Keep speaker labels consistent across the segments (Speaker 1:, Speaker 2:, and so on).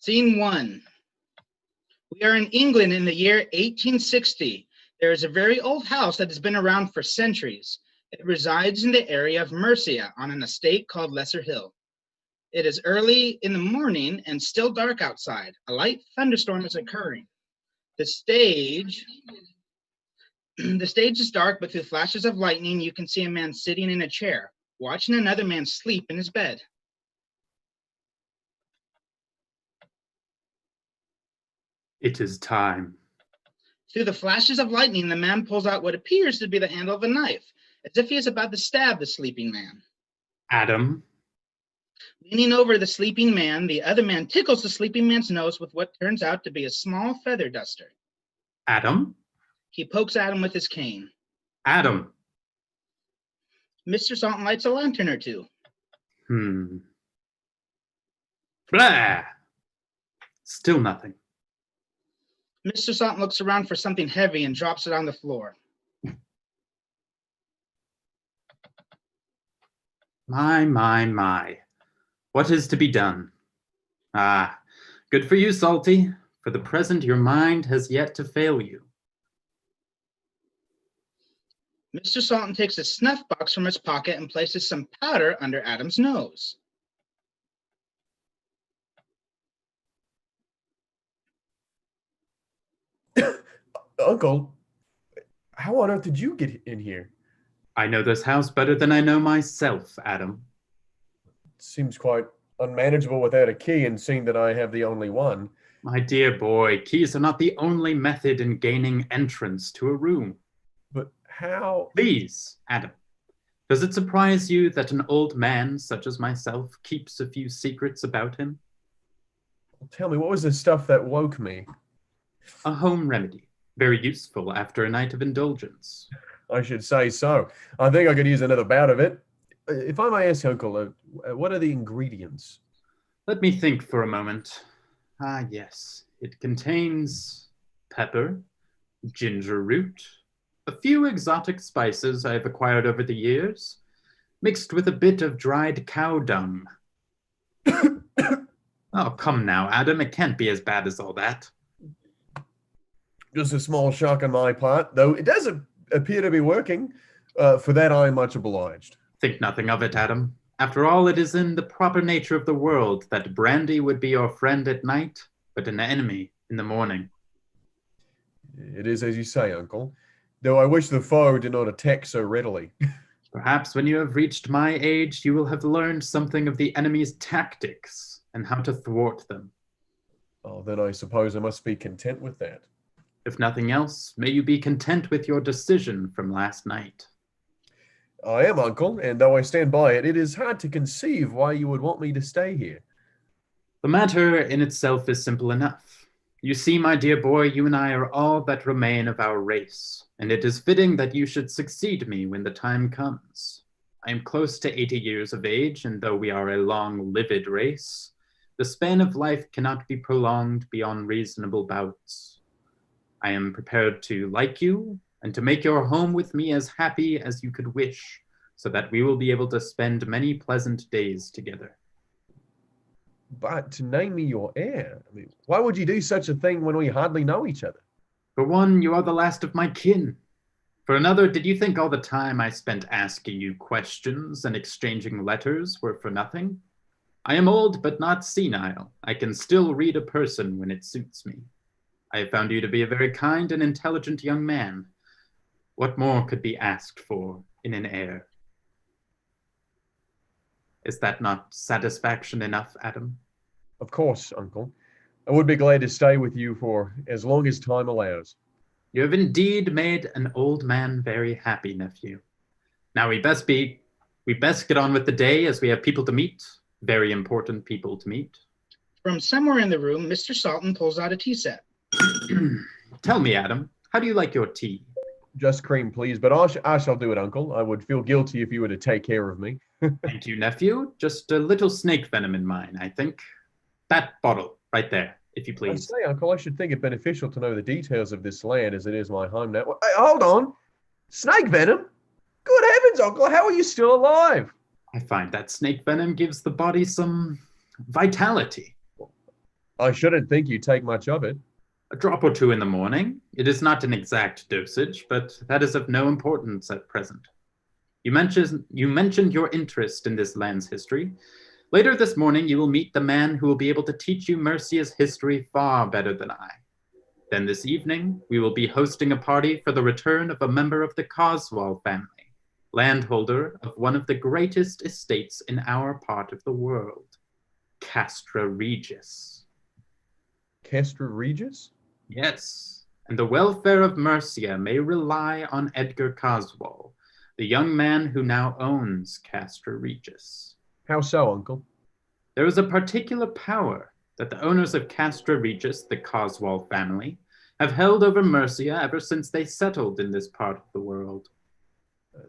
Speaker 1: Scene 1. We are in England in the year 1860. There is a very old house that has been around for centuries. It resides in the area of Mercia on an estate called Lesser Hill. It is early in the morning and still dark outside. A light thunderstorm is occurring. The stage is dark, but through flashes of lightning, you can see a man sitting in a chair, watching another man sleep in his bed.
Speaker 2: It is time.
Speaker 1: Through the flashes of lightning, the man pulls out what appears to be the handle of a knife, as if he is about to stab the sleeping man.
Speaker 2: Adam.
Speaker 1: Leaning over the sleeping man, the other man tickles the sleeping man's nose with what turns out to be a small feather duster.
Speaker 2: Adam.
Speaker 1: He pokes at him with his cane.
Speaker 2: Adam.
Speaker 1: Mr. Salton lights a lantern or two.
Speaker 2: Blah! Still nothing.
Speaker 1: Mr. Salton looks around for something heavy and drops it on the floor.
Speaker 2: My. What is to be done? Ah, good for you, Salty. For the present, your mind has yet to fail you.
Speaker 1: Mr. Salton takes a snuff box from his pocket and places some powder under Adam's nose.
Speaker 3: Uncle, how on earth did you get in here?
Speaker 2: I know this house better than I know myself, Adam.
Speaker 3: It seems quite unmanageable without a key, and seeing that I have the only one.
Speaker 2: My dear boy, keys are not the only method in gaining entrance to a room.
Speaker 3: But how?
Speaker 2: Please, Adam. Does it surprise you that an old man such as myself keeps a few secrets about him?
Speaker 3: Tell me, what was the stuff that woke me?
Speaker 2: A home remedy, very useful after a night of indulgence.
Speaker 3: I should say so. I think I could use another bout of it. If I may ask, Uncle, what are the ingredients?
Speaker 2: Let me think for a moment. Ah, yes. It contains pepper, ginger root, a few exotic spices I've acquired over the years, mixed with a bit of dried cow dung. Oh, come now, Adam. It can't be as bad as all that.
Speaker 3: Just a small shock on my part, though it does appear to be working. For that, I am much obliged.
Speaker 2: Think nothing of it, Adam. After all, it is in the proper nature of the world that brandy would be your friend at night, but an enemy in the morning.
Speaker 3: It is as you say, Uncle, though I wish the foe did not attack so readily.
Speaker 2: Perhaps when you have reached my age, you will have learned something of the enemy's tactics and how to thwart them.
Speaker 3: Oh, then I suppose I must be content with that.
Speaker 2: If nothing else, may you be content with your decision from last night.
Speaker 3: I am, Uncle, and though I stand by it, it is hard to conceive why you would want me to stay here.
Speaker 2: The matter in itself is simple enough. You see, my dear boy, you and I are all that remain of our race, and it is fitting that you should succeed me when the time comes. I am close to 80 years of age, and though we are a long-lived race, the span of life cannot be prolonged beyond reasonable bouts. I am prepared to like you and to make your home with me as happy as you could wish, so that we will be able to spend many pleasant days together.
Speaker 3: But to name me your heir, why would you do such a thing when we hardly know each other?
Speaker 2: For one, you are the last of my kin. For another, did you think all the time I spent asking you questions and exchanging letters were for nothing? I am old, but not senile. I can still read a person when it suits me. I have found you to be a very kind and intelligent young man. What more could be asked for in an heir? Is that not satisfaction enough, Adam?
Speaker 3: Of course, Uncle. I would be glad to stay with you for as long as time allows.
Speaker 2: You have indeed made an old man very happy, nephew. Now we best get on with the day, as we have people to meet, very important people to meet.
Speaker 1: From somewhere in the room, Mr. Salton pulls out a tea set.
Speaker 2: Tell me, Adam, how do you like your tea?
Speaker 3: Just cream, please, but I shall do it, Uncle. I would feel guilty if you were to take care of me.
Speaker 2: Thank you, nephew. Just a little snake venom in mine, I think. That bottle, right there, if you
Speaker 3: I
Speaker 2: please.
Speaker 3: say, Uncle, I should think it beneficial to know the details of this land, as it is my home now. Hey, hold on. Snake venom? Good heavens, Uncle, how are you still alive?
Speaker 2: I find that snake venom gives the body some vitality.
Speaker 3: I shouldn't think you take much of it.
Speaker 2: A drop or two in the morning. It is not an exact dosage, but that is of no importance at present. You mentioned your interest in this land's history. Later this morning, you will meet the man who will be able to teach you Mercia's history far better than I. Then this evening, we will be hosting a party for the return of a member of the Coswall family, landholder of one of the greatest estates in our part of the world, Castra Regis.
Speaker 3: Castra Regis?
Speaker 2: Yes, and the welfare of Mercia may rely on Edgar Coswall, the young man who now owns Castra Regis.
Speaker 3: How so, Uncle?
Speaker 2: There is a particular power that the owners of Castra Regis, the Coswall family, have held over Mercia ever since they settled in this part of the world.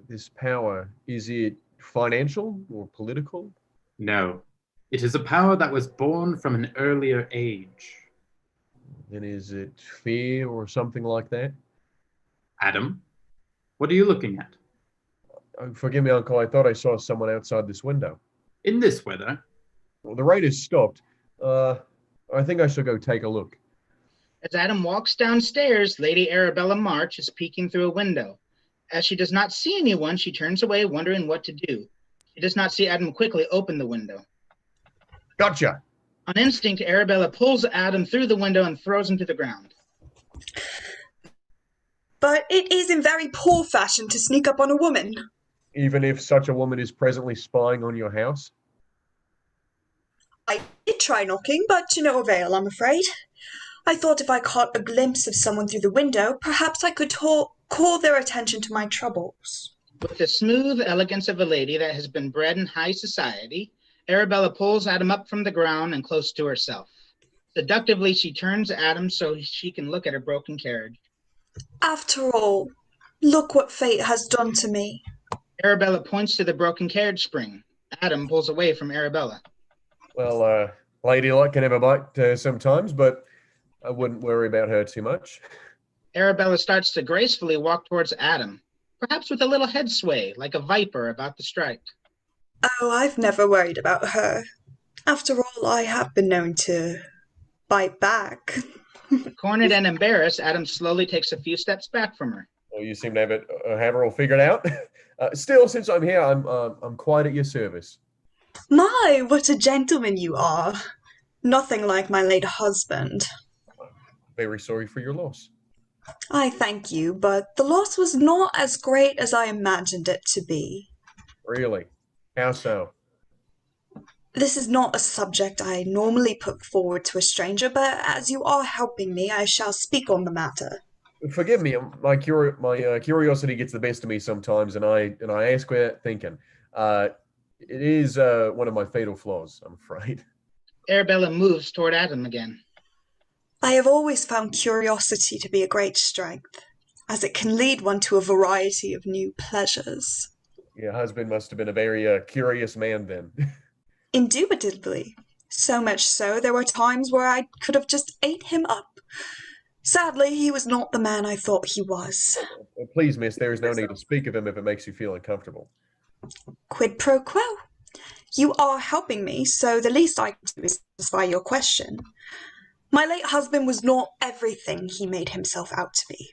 Speaker 3: This power, is it financial or political?
Speaker 2: No, it is a power that was born from an earlier age.
Speaker 3: Then is it fear or something like that?
Speaker 2: Adam, what are you looking at?
Speaker 3: Forgive me, Uncle, I thought I saw someone outside this window.
Speaker 2: In this weather?
Speaker 3: Well, the rain has stopped. I think I shall go take a look.
Speaker 1: As Adam walks downstairs, Lady Arabella March is peeking through a window. As she does not see anyone, she turns away, wondering what to do. She does not see Adam quickly open the window.
Speaker 3: Gotcha!
Speaker 1: On instinct, Arabella pulls Adam through the window and throws him to the ground.
Speaker 4: But it is in very poor fashion to sneak up on a woman.
Speaker 3: Even if such a woman is presently spying on your house?
Speaker 4: I did try knocking, but to no avail, I'm afraid. I thought if I caught a glimpse of someone through the window, perhaps I could call their attention to my troubles.
Speaker 1: With the smooth elegance of a lady that has been bred in high society, Arabella pulls Adam up from the ground and close to herself. Seductively, she turns Adam so she can look at her broken carriage.
Speaker 4: After all, look what fate has done to me.
Speaker 1: Arabella points to the broken carriage spring. Adam pulls away from Arabella.
Speaker 3: Well, Lady Luck can have a bite sometimes, but I wouldn't worry about her too much.
Speaker 1: Arabella starts to gracefully walk towards Adam, perhaps with a little head sway, like a viper about to strike.
Speaker 4: Oh, I've never worried about her. After all, I have been known to bite back.
Speaker 1: Cornered and embarrassed, Adam slowly takes a few steps back from her.
Speaker 3: Well, you seem to have her all figured out. Still, since I'm here, I'm quite at your service.
Speaker 4: My, what a gentleman you are. Nothing like my late husband.
Speaker 3: Very sorry for your loss.
Speaker 4: I thank you, but the loss was not as great as I imagined it to be.
Speaker 3: Really? How so?
Speaker 4: This is not a subject I normally put forward to a stranger, but as you are helping me, I shall speak on the matter.
Speaker 3: Forgive me, my curiosity gets the best of me sometimes, and I ask without thinking. It is one of my fatal flaws, I'm afraid.
Speaker 1: Arabella moves toward Adam again.
Speaker 4: I have always found curiosity to be a great strength, as it can lead one to a variety of new pleasures.
Speaker 3: Your husband must have been a very curious man then.
Speaker 4: Indubitably. So much so, there were times where I could have just ate him up. Sadly, he was not the man I thought he was.
Speaker 3: Please, miss, there is no need to speak of him if it makes you feel uncomfortable.
Speaker 4: Quid pro quo. You are helping me, so the least I can do is satisfy your question. My late husband was not everything he made himself out to be.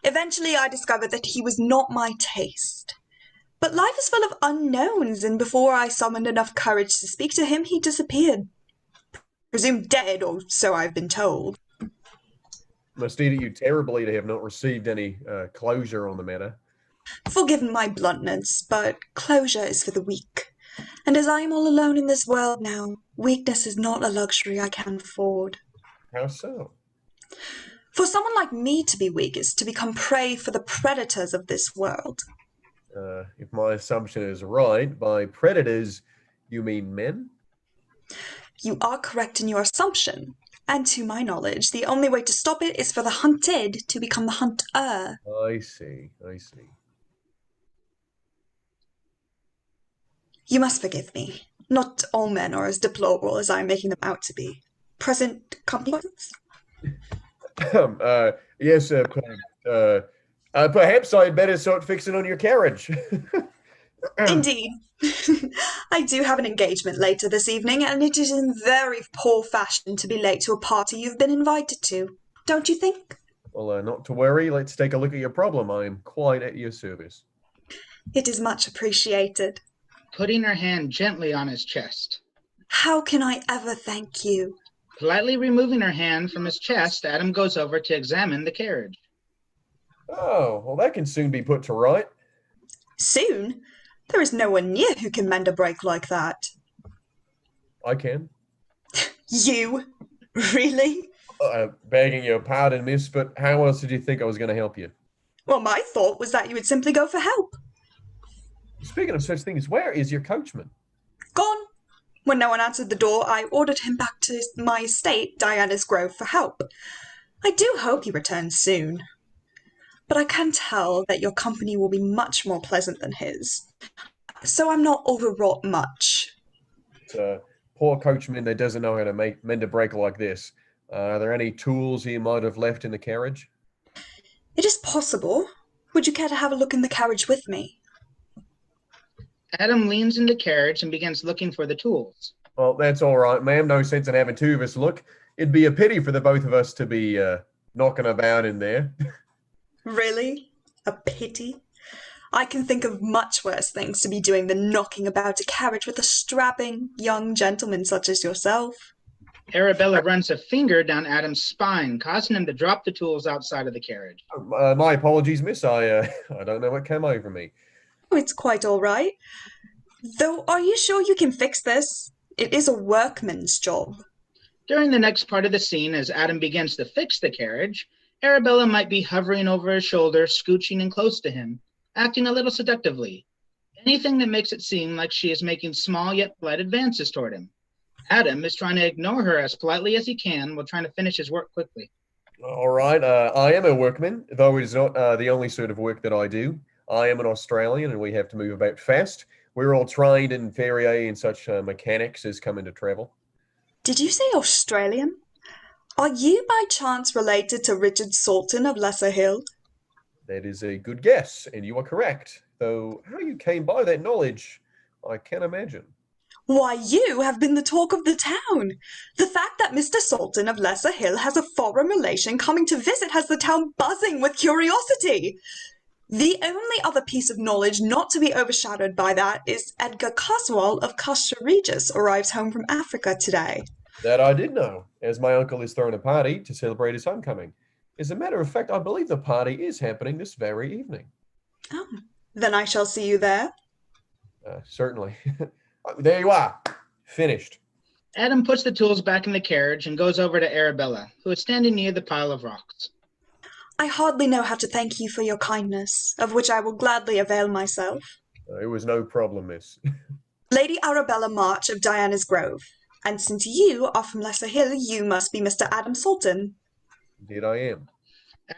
Speaker 4: Eventually, I discovered that he was not my taste. But life is full of unknowns, and before I summoned enough courage to speak to him, he disappeared. Presumed dead, or so I've been told.
Speaker 3: Must eat at you terribly to have not received any closure on the matter.
Speaker 4: Forgive my bluntness, but closure is for the weak. And as I am all alone in this world now, weakness is not a luxury I can afford.
Speaker 3: How so?
Speaker 4: For someone like me to be weak is to become prey for the predators of this world.
Speaker 3: If my assumption is right, by predators, you mean men?
Speaker 4: You are correct in your assumption. And to my knowledge, the only way to stop it is for the hunted to become the hunter.
Speaker 3: I see.
Speaker 4: You must forgive me. Not all men are as deplorable as I am making them out to be. Present company?
Speaker 3: Yes, perhaps I'd better start fixing on your carriage.
Speaker 4: Indeed. I do have an engagement later this evening, and it is in very poor fashion to be late to a party you've been invited to. Don't you think?
Speaker 3: Well, not to worry. Let's take a look at your problem. I am quite at your service.
Speaker 4: It is much appreciated.
Speaker 1: Putting her hand gently on his chest.
Speaker 4: How can I ever thank you?
Speaker 1: Politely removing her hand from his chest, Adam goes over to examine the carriage.
Speaker 3: Oh, well, that can soon be put to right.
Speaker 4: Soon? There is no one near who can mend a break like that.
Speaker 3: I can.
Speaker 4: You? Really?
Speaker 3: Begging your pardon, miss, but how else did you think I was going to help you?
Speaker 4: Well, my thought was that you would simply go for help.
Speaker 3: Speaking of such things, where is your coachman?
Speaker 4: Gone. When no one answered the door, I ordered him back to my estate, Diana's Grove, for help. I do hope he returns soon. But I can tell that your company will be much more pleasant than his. So I'm not overwrought much.
Speaker 3: It's a poor coachman that doesn't know how to mend a break like this. Are there any tools he might have left in the carriage?
Speaker 4: It is possible. Would you care to have a look in the carriage with me?
Speaker 1: Adam leans in the carriage and begins looking for the tools.
Speaker 3: Well, that's all right, ma'am. No sense in having two of us look. It'd be a pity for the both of us to be knocking about in there.
Speaker 4: Really? A pity? I can think of much worse things to be doing than knocking about a carriage with a strapping young gentleman such as yourself.
Speaker 1: Arabella runs a finger down Adam's spine, causing him to drop the tools outside of the carriage.
Speaker 3: My apologies, miss. I don't know what came over me.
Speaker 4: Oh, it's quite all right. Though, are you sure you can fix this? It is a workman's job.
Speaker 1: During the next part of the scene, as Adam begins to fix the carriage, Arabella might be hovering over his shoulder, scooching in close to him, acting a little seductively. Anything that makes it seem like she is making small yet polite advances toward him. Adam is trying to ignore her as politely as he can while trying to finish his work quickly.
Speaker 3: All right. I am a workman, though it is not the only sort of work that I do. I am an Australian, and we have to move about fast. We're all trained in Ferrier and such mechanics as come into travel.
Speaker 4: Did you say Australian? Are you by chance related to Richard Salton of Lesser Hill?
Speaker 3: That is a good guess, and you are correct. Though how you came by that knowledge, I can't imagine.
Speaker 4: Why, you have been the talk of the town. The fact that Mr. Salton of Lesser Hill has a foreign relation coming to visit has the town buzzing with curiosity. The only other piece of knowledge not to be overshadowed by that is Edgar Caswell of Castra Regis arrives home from Africa today.
Speaker 3: That I did know, as my uncle is throwing a party to celebrate his homecoming. As a matter of fact, I believe the party is happening this very evening.
Speaker 4: Oh, then I shall see you there.
Speaker 3: Certainly. There you are. Finished.
Speaker 1: Adam puts the tools back in the carriage and goes over to Arabella, who is standing near the pile of rocks.
Speaker 4: I hardly know how to thank you for your kindness, of which I will gladly avail myself.
Speaker 3: It was no problem, miss.
Speaker 4: Lady Arabella March of Diana's Grove, and since you are from Lesser Hill, you must be Mr. Adam Salton.
Speaker 3: Indeed I am.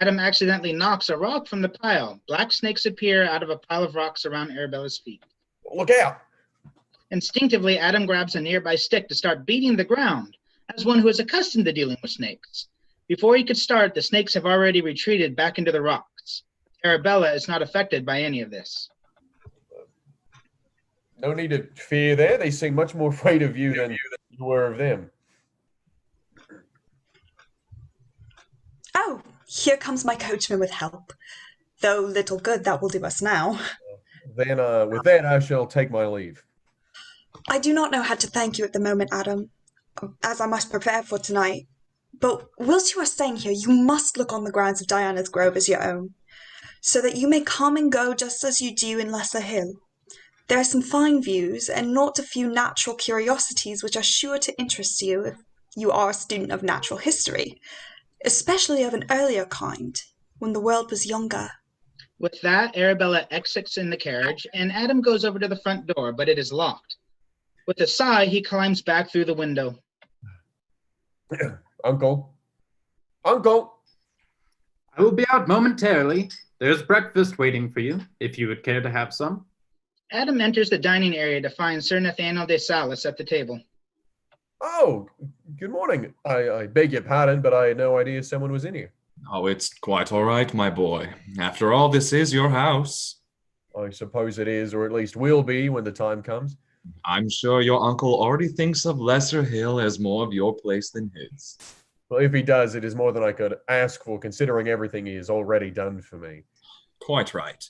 Speaker 1: Adam accidentally knocks a rock from the pile. Black snakes appear out of a pile of rocks around Arabella's feet.
Speaker 3: Look out!
Speaker 1: Instinctively, Adam grabs a nearby stick to start beating the ground, as one who is accustomed to dealing with snakes. Before he could start, the snakes have already retreated back into the rocks. Arabella is not affected by any of this.
Speaker 3: No need to fear there. They seem much more afraid of you than you were of them.
Speaker 4: Oh, here comes my coachman with help. Though little good that will do us now.
Speaker 3: Then, with that, I shall take my leave.
Speaker 4: I do not know how to thank you at the moment, Adam, as I must prepare for tonight. But whilst you are staying here, you must look on the grounds of Diana's Grove as your own, so that you may come and go just as you do in Lesser Hill. There are some fine views, and not a few natural curiosities which are sure to interest you if you are a student of natural history, especially of an earlier kind, when the world was younger.
Speaker 1: With that, Arabella exits in the carriage, and Adam goes over to the front door, but it is locked. With a sigh, he climbs back through the window.
Speaker 3: Uncle. Uncle!
Speaker 2: I will be out momentarily. There's breakfast waiting for you, if you would care to have some.
Speaker 1: Adam enters the dining area to find Sir Nathaniel de Salis at the table.
Speaker 3: Oh, good morning. I beg your pardon, but I had no idea someone was in here.
Speaker 5: Oh, it's quite all right, my boy. After all, this is your house.
Speaker 3: I suppose it is, or at least will be when the time comes.
Speaker 5: I'm sure your uncle already thinks of Lesser Hill as more of your place than his.
Speaker 3: Well, if he does, it is more than I could ask for, considering everything he has already done for me.
Speaker 5: Quite right.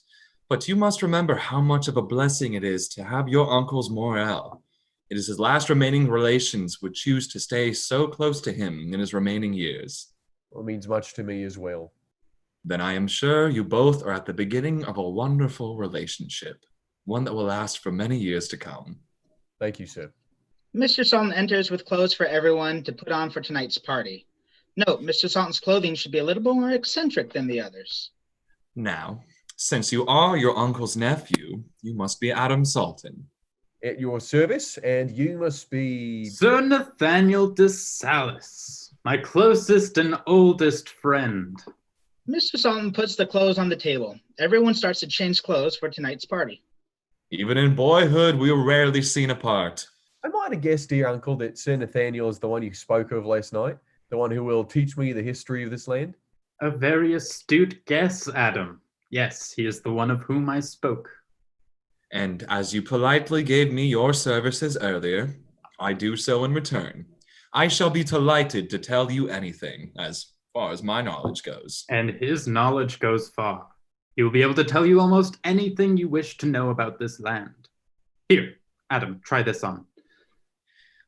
Speaker 5: But you must remember how much of a blessing it is to have your uncle's morale. It is his last remaining relations would choose to stay so close to him in his remaining years.
Speaker 3: Well, it means much to me as well.
Speaker 5: Then I am sure you both are at the beginning of a wonderful relationship, one that will last for many years to come.
Speaker 3: Thank you, sir.
Speaker 1: Mr. Sultan enters with clothes for everyone to put on for tonight's party. Note, Mr. Sultan's clothing should be a little bit more eccentric than the others.
Speaker 5: Now, since you are your uncle's nephew, you must be Adam Sultan.
Speaker 3: At your service, and you must be...
Speaker 2: Sir Nathaniel de Salis, my closest and oldest friend.
Speaker 1: Mr. Sultan puts the clothes on the table. Everyone starts to change clothes for tonight's party.
Speaker 5: Even in boyhood, we were rarely seen apart.
Speaker 3: I might have guessed, dear uncle, that Sir Nathaniel is the one you spoke of last night, the one who will teach me the history of this land.
Speaker 2: A very astute guess, Adam. Yes, he is the one of whom I spoke.
Speaker 5: And as you politely gave me your services earlier, I do so in return. I shall be delighted to tell you anything, as far as my knowledge goes.
Speaker 2: And his knowledge goes far. He will be able to tell you almost anything you wish to know about this land. Here, Adam, try this on.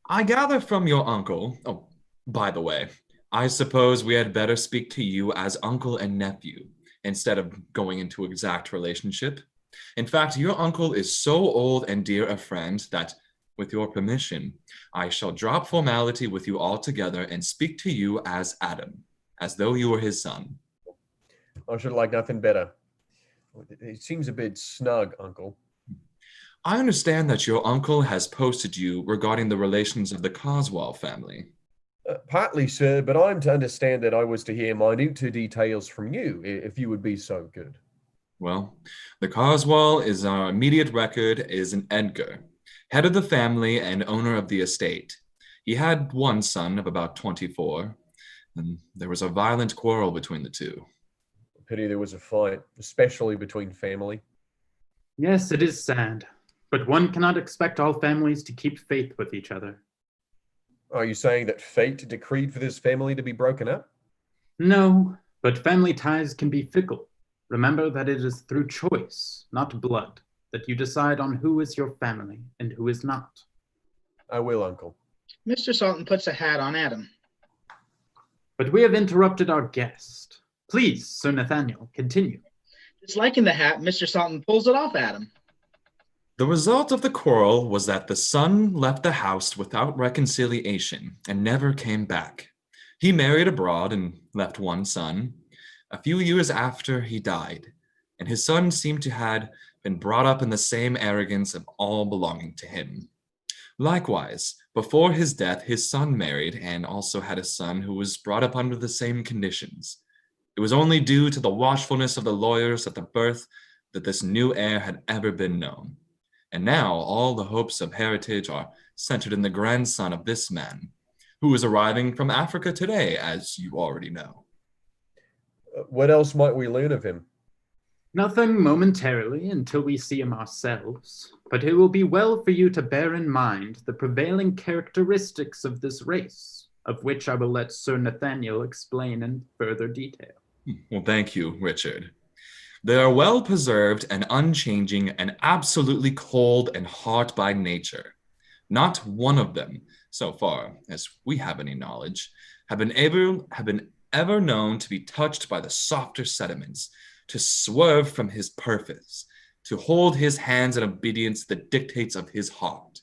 Speaker 5: I gather from your uncle, oh, by the way, I suppose we had better speak to you as uncle and nephew, instead of going into exact relationship. In fact, your uncle is so old and dear a friend that, with your permission, I shall drop formality with you altogether and speak to you as Adam, as though you were his son.
Speaker 3: I should like nothing better. It seems a bit snug, uncle.
Speaker 5: I understand that your uncle has posted you regarding the relations of the Coswell family.
Speaker 3: Partly, sir, but I'm to understand that I was to hear minute details from you, if you would be so good.
Speaker 5: Well, the Coswell is our immediate record is an Edgar, head of the family and owner of the estate. He had one son of about 24, and there was a violent quarrel between the two.
Speaker 3: Pity there was a fight, especially between family.
Speaker 2: Yes, it is sad, but one cannot expect all families to keep faith with each other.
Speaker 3: Are you saying that fate decreed for this family to be broken up?
Speaker 2: No, but family ties can be fickle. Remember that it is through choice, not blood, that you decide on who is your family and who is not.
Speaker 3: I will, uncle.
Speaker 1: Mr. Sultan puts a hat on Adam.
Speaker 2: But we have interrupted our guest. Please, Sir Nathaniel, continue.
Speaker 1: Disliking the hat, Mr. Sultan pulls it off Adam.
Speaker 5: The result of the quarrel was that the son left the house without reconciliation and never came back. He married abroad and left one son. A few years after he died, and his son seemed to have been brought up in the same arrogance of all belonging to him. Likewise, before his death, his son married and also had a son who was brought up under the same conditions. It was only due to the watchfulness of the lawyers at the birth that this new heir had ever been known. And now all the hopes of heritage are centered in the grandson of this man, who is arriving from Africa today, as you already know.
Speaker 3: What else might we learn of him?
Speaker 2: Nothing momentarily until we see him ourselves, but it will be well for you to bear in mind the prevailing characteristics of this race, of which I will let Sir Nathaniel explain in further detail.
Speaker 5: Well, thank you, Richard. They are well preserved and unchanging and absolutely cold and hard by nature. Not one of them, so far as we have any knowledge, have been ever known to be touched by the softer sediments, to swerve from his purpose, to hold his hands in obedience to the dictates of his heart.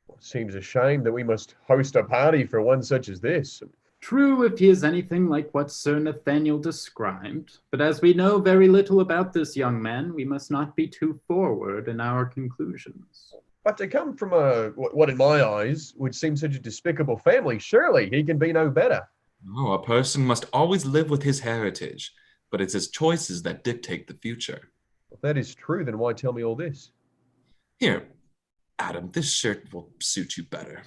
Speaker 3: It seems a shame that we must host a party for one such as this.
Speaker 2: True, if he is anything like what Sir Nathaniel described, but as we know very little about this young man, we must not be too forward in our conclusions.
Speaker 3: But to come from what in my eyes would seem such a despicable family, surely he can be no better.
Speaker 5: No, a person must always live with his heritage, but it's his choices that dictate the future.
Speaker 3: If that is true, then why tell me all this?
Speaker 5: Here, Adam, this shirt will suit you better.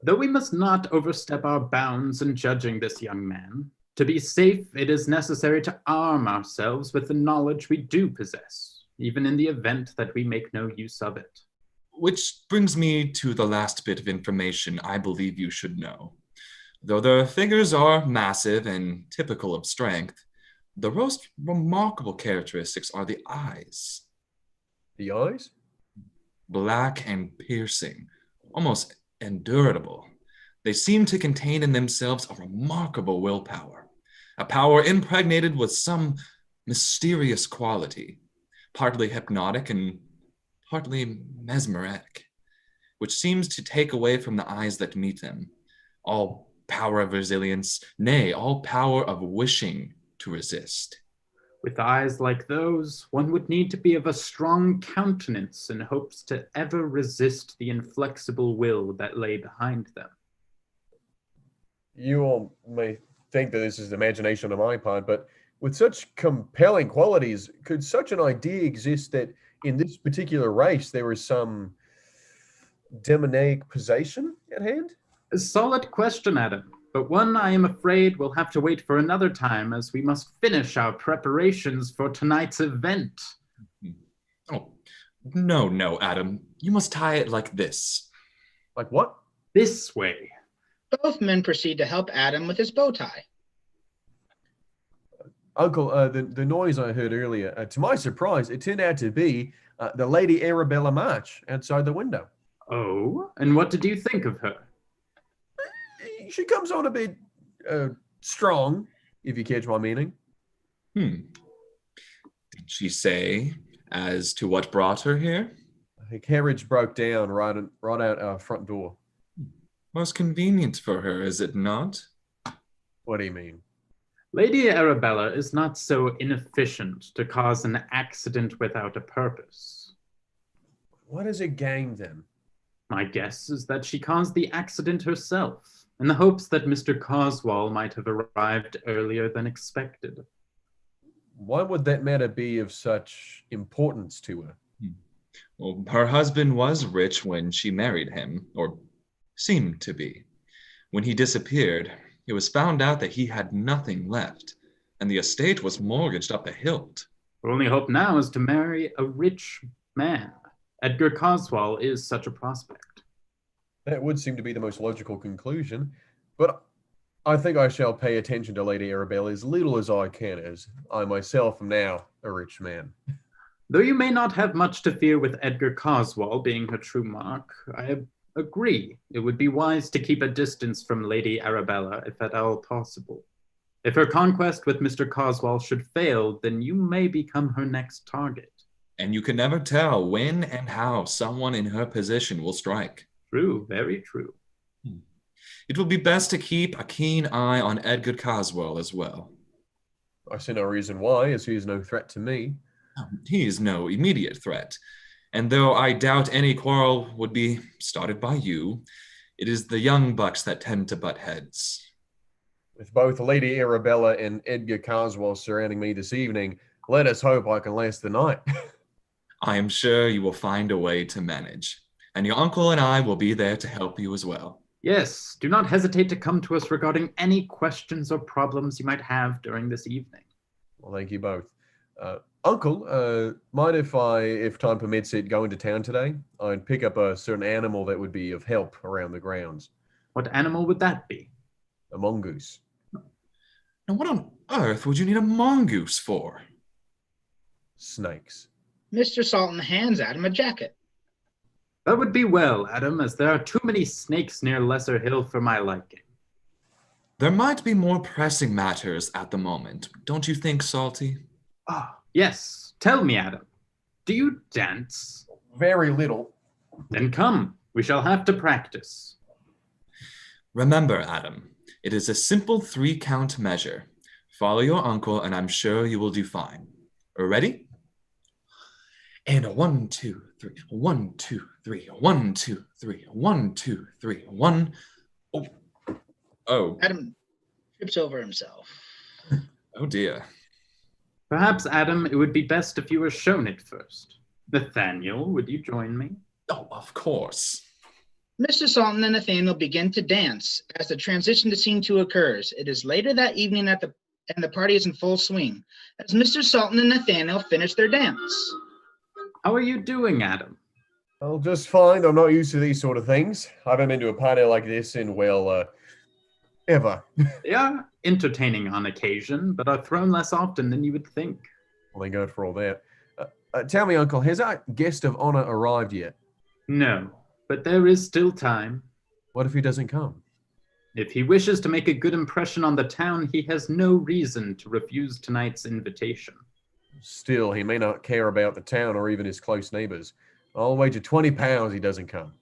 Speaker 2: Though we must not overstep our bounds in judging this young man, to be safe, it is necessary to arm ourselves with the knowledge we do possess, even in the event that we make no use of it.
Speaker 5: Which brings me to the last bit of information I believe you should know. Though the figures are massive and typical of strength, the most remarkable characteristics are the eyes.
Speaker 3: The eyes?
Speaker 5: Black and piercing, almost endurable. They seem to contain in themselves a remarkable willpower, a power impregnated with some mysterious quality, partly hypnotic and partly mesmeric, which seems to take away from the eyes that meet them all power of resilience, nay, all power of wishing to resist.
Speaker 2: With eyes like those, one would need to be of a strong countenance in hopes to ever resist the inflexible will that lay behind them.
Speaker 3: You all may think that this is imagination on my part, but with such compelling qualities, could such an idea exist that in this particular race there is some demoniac possession at hand?
Speaker 2: A solid question, Adam, but one I am afraid we'll have to wait for another time as we must finish our preparations for tonight's event.
Speaker 5: Oh, no, Adam. You must tie it like this.
Speaker 3: Like what?
Speaker 2: This way.
Speaker 1: Both men proceed to help Adam with his bow tie.
Speaker 3: Uncle, the noise I heard earlier, to my surprise, it turned out to be the Lady Arabella March outside the window.
Speaker 2: Oh, and what did you think of her?
Speaker 3: She comes on a bit strong, if you catch my meaning.
Speaker 5: Did she say as to what brought her here?
Speaker 3: Her carriage broke down right out our front door.
Speaker 5: Most convenient for her, is it not?
Speaker 3: What do you mean?
Speaker 2: Lady Arabella is not so inefficient to cause an accident without a purpose.
Speaker 3: What is it gained then?
Speaker 2: My guess is that she caused the accident herself, in the hopes that Mr. Coswall might have arrived earlier than expected.
Speaker 3: Why would that matter be of such importance to her?
Speaker 5: Well, her husband was rich when she married him, or seemed to be. When he disappeared, it was found out that he had nothing left, and the estate was mortgaged up the hilt.
Speaker 2: Her only hope now is to marry a rich man. Edgar Coswall is such a prospect.
Speaker 3: That would seem to be the most logical conclusion, but I think I shall pay attention to Lady Arabella as little as I can, as I myself am now a rich man.
Speaker 2: Though you may not have much to fear with Edgar Coswall being her true mark, I agree it would be wise to keep a distance from Lady Arabella if at all possible. If her conquest with Mr. Coswall should fail, then you may become her next target.
Speaker 5: And you can never tell when and how someone in her position will strike.
Speaker 2: True, very true.
Speaker 5: It will be best to keep a keen eye on Edgar Coswell as well.
Speaker 3: I see no reason why, as he is no threat to me.
Speaker 5: He is no immediate threat, and though I doubt any quarrel would be started by you, it is the young bucks that tend to butt heads.
Speaker 3: With both Lady Arabella and Edgar Coswell surrounding me this evening, let us hope I can last the night.
Speaker 5: I am sure you will find a way to manage, and your uncle and I will be there to help you as well.
Speaker 2: Yes, do not hesitate to come to us regarding any questions or problems you might have during this evening.
Speaker 3: Well, thank you both. Uncle, mind if time permits it, go into town today? I'd pick up a certain animal that would be of help around the grounds.
Speaker 2: What animal would that be?
Speaker 3: A mongoose.
Speaker 5: Now, what on earth would you need a mongoose for?
Speaker 3: Snakes.
Speaker 1: Mr. Salton hands Adam a jacket.
Speaker 2: That would be well, Adam, as there are too many snakes near Lesser Hill for my liking.
Speaker 5: There might be more pressing matters at the moment, don't you think, Salty?
Speaker 2: Ah, yes. Tell me, Adam, do you dance?
Speaker 3: Very little.
Speaker 2: Then come, we shall have to practice.
Speaker 5: Remember, Adam, it is a simple 3-count measure. Follow your uncle, and I'm sure you will do fine. Ready? And a 1, 2, 3, 1, 2, 3, 1, 2, 3, 1, 2, 3, 1. Oh.
Speaker 1: Adam trips over himself.
Speaker 5: Oh dear.
Speaker 2: Perhaps, Adam, it would be best if you were shown it first. Nathaniel, would you join me?
Speaker 5: Oh, of course.
Speaker 1: Mr. Salton and Nathaniel begin to dance as the transition to scene 2 occurs. It is later that evening and the party is in full swing as Mr. Salton and Nathaniel finish their dance.
Speaker 2: How are you doing, Adam?
Speaker 3: I'll just find I'm not used to these sort of things. I haven't been to a party like this in, well, ever.
Speaker 2: They are entertaining on occasion, but are thrown less often than you would think.
Speaker 3: Well, thank God for all that. Tell me, Uncle, has our guest of honor arrived yet?
Speaker 2: No, but there is still time.
Speaker 3: What if he doesn't come?
Speaker 2: If he wishes to make a good impression on the town, he has no reason to refuse tonight's invitation.
Speaker 3: Still, he may not care about the town or even his close neighbors. I'll wager £20 he doesn't come.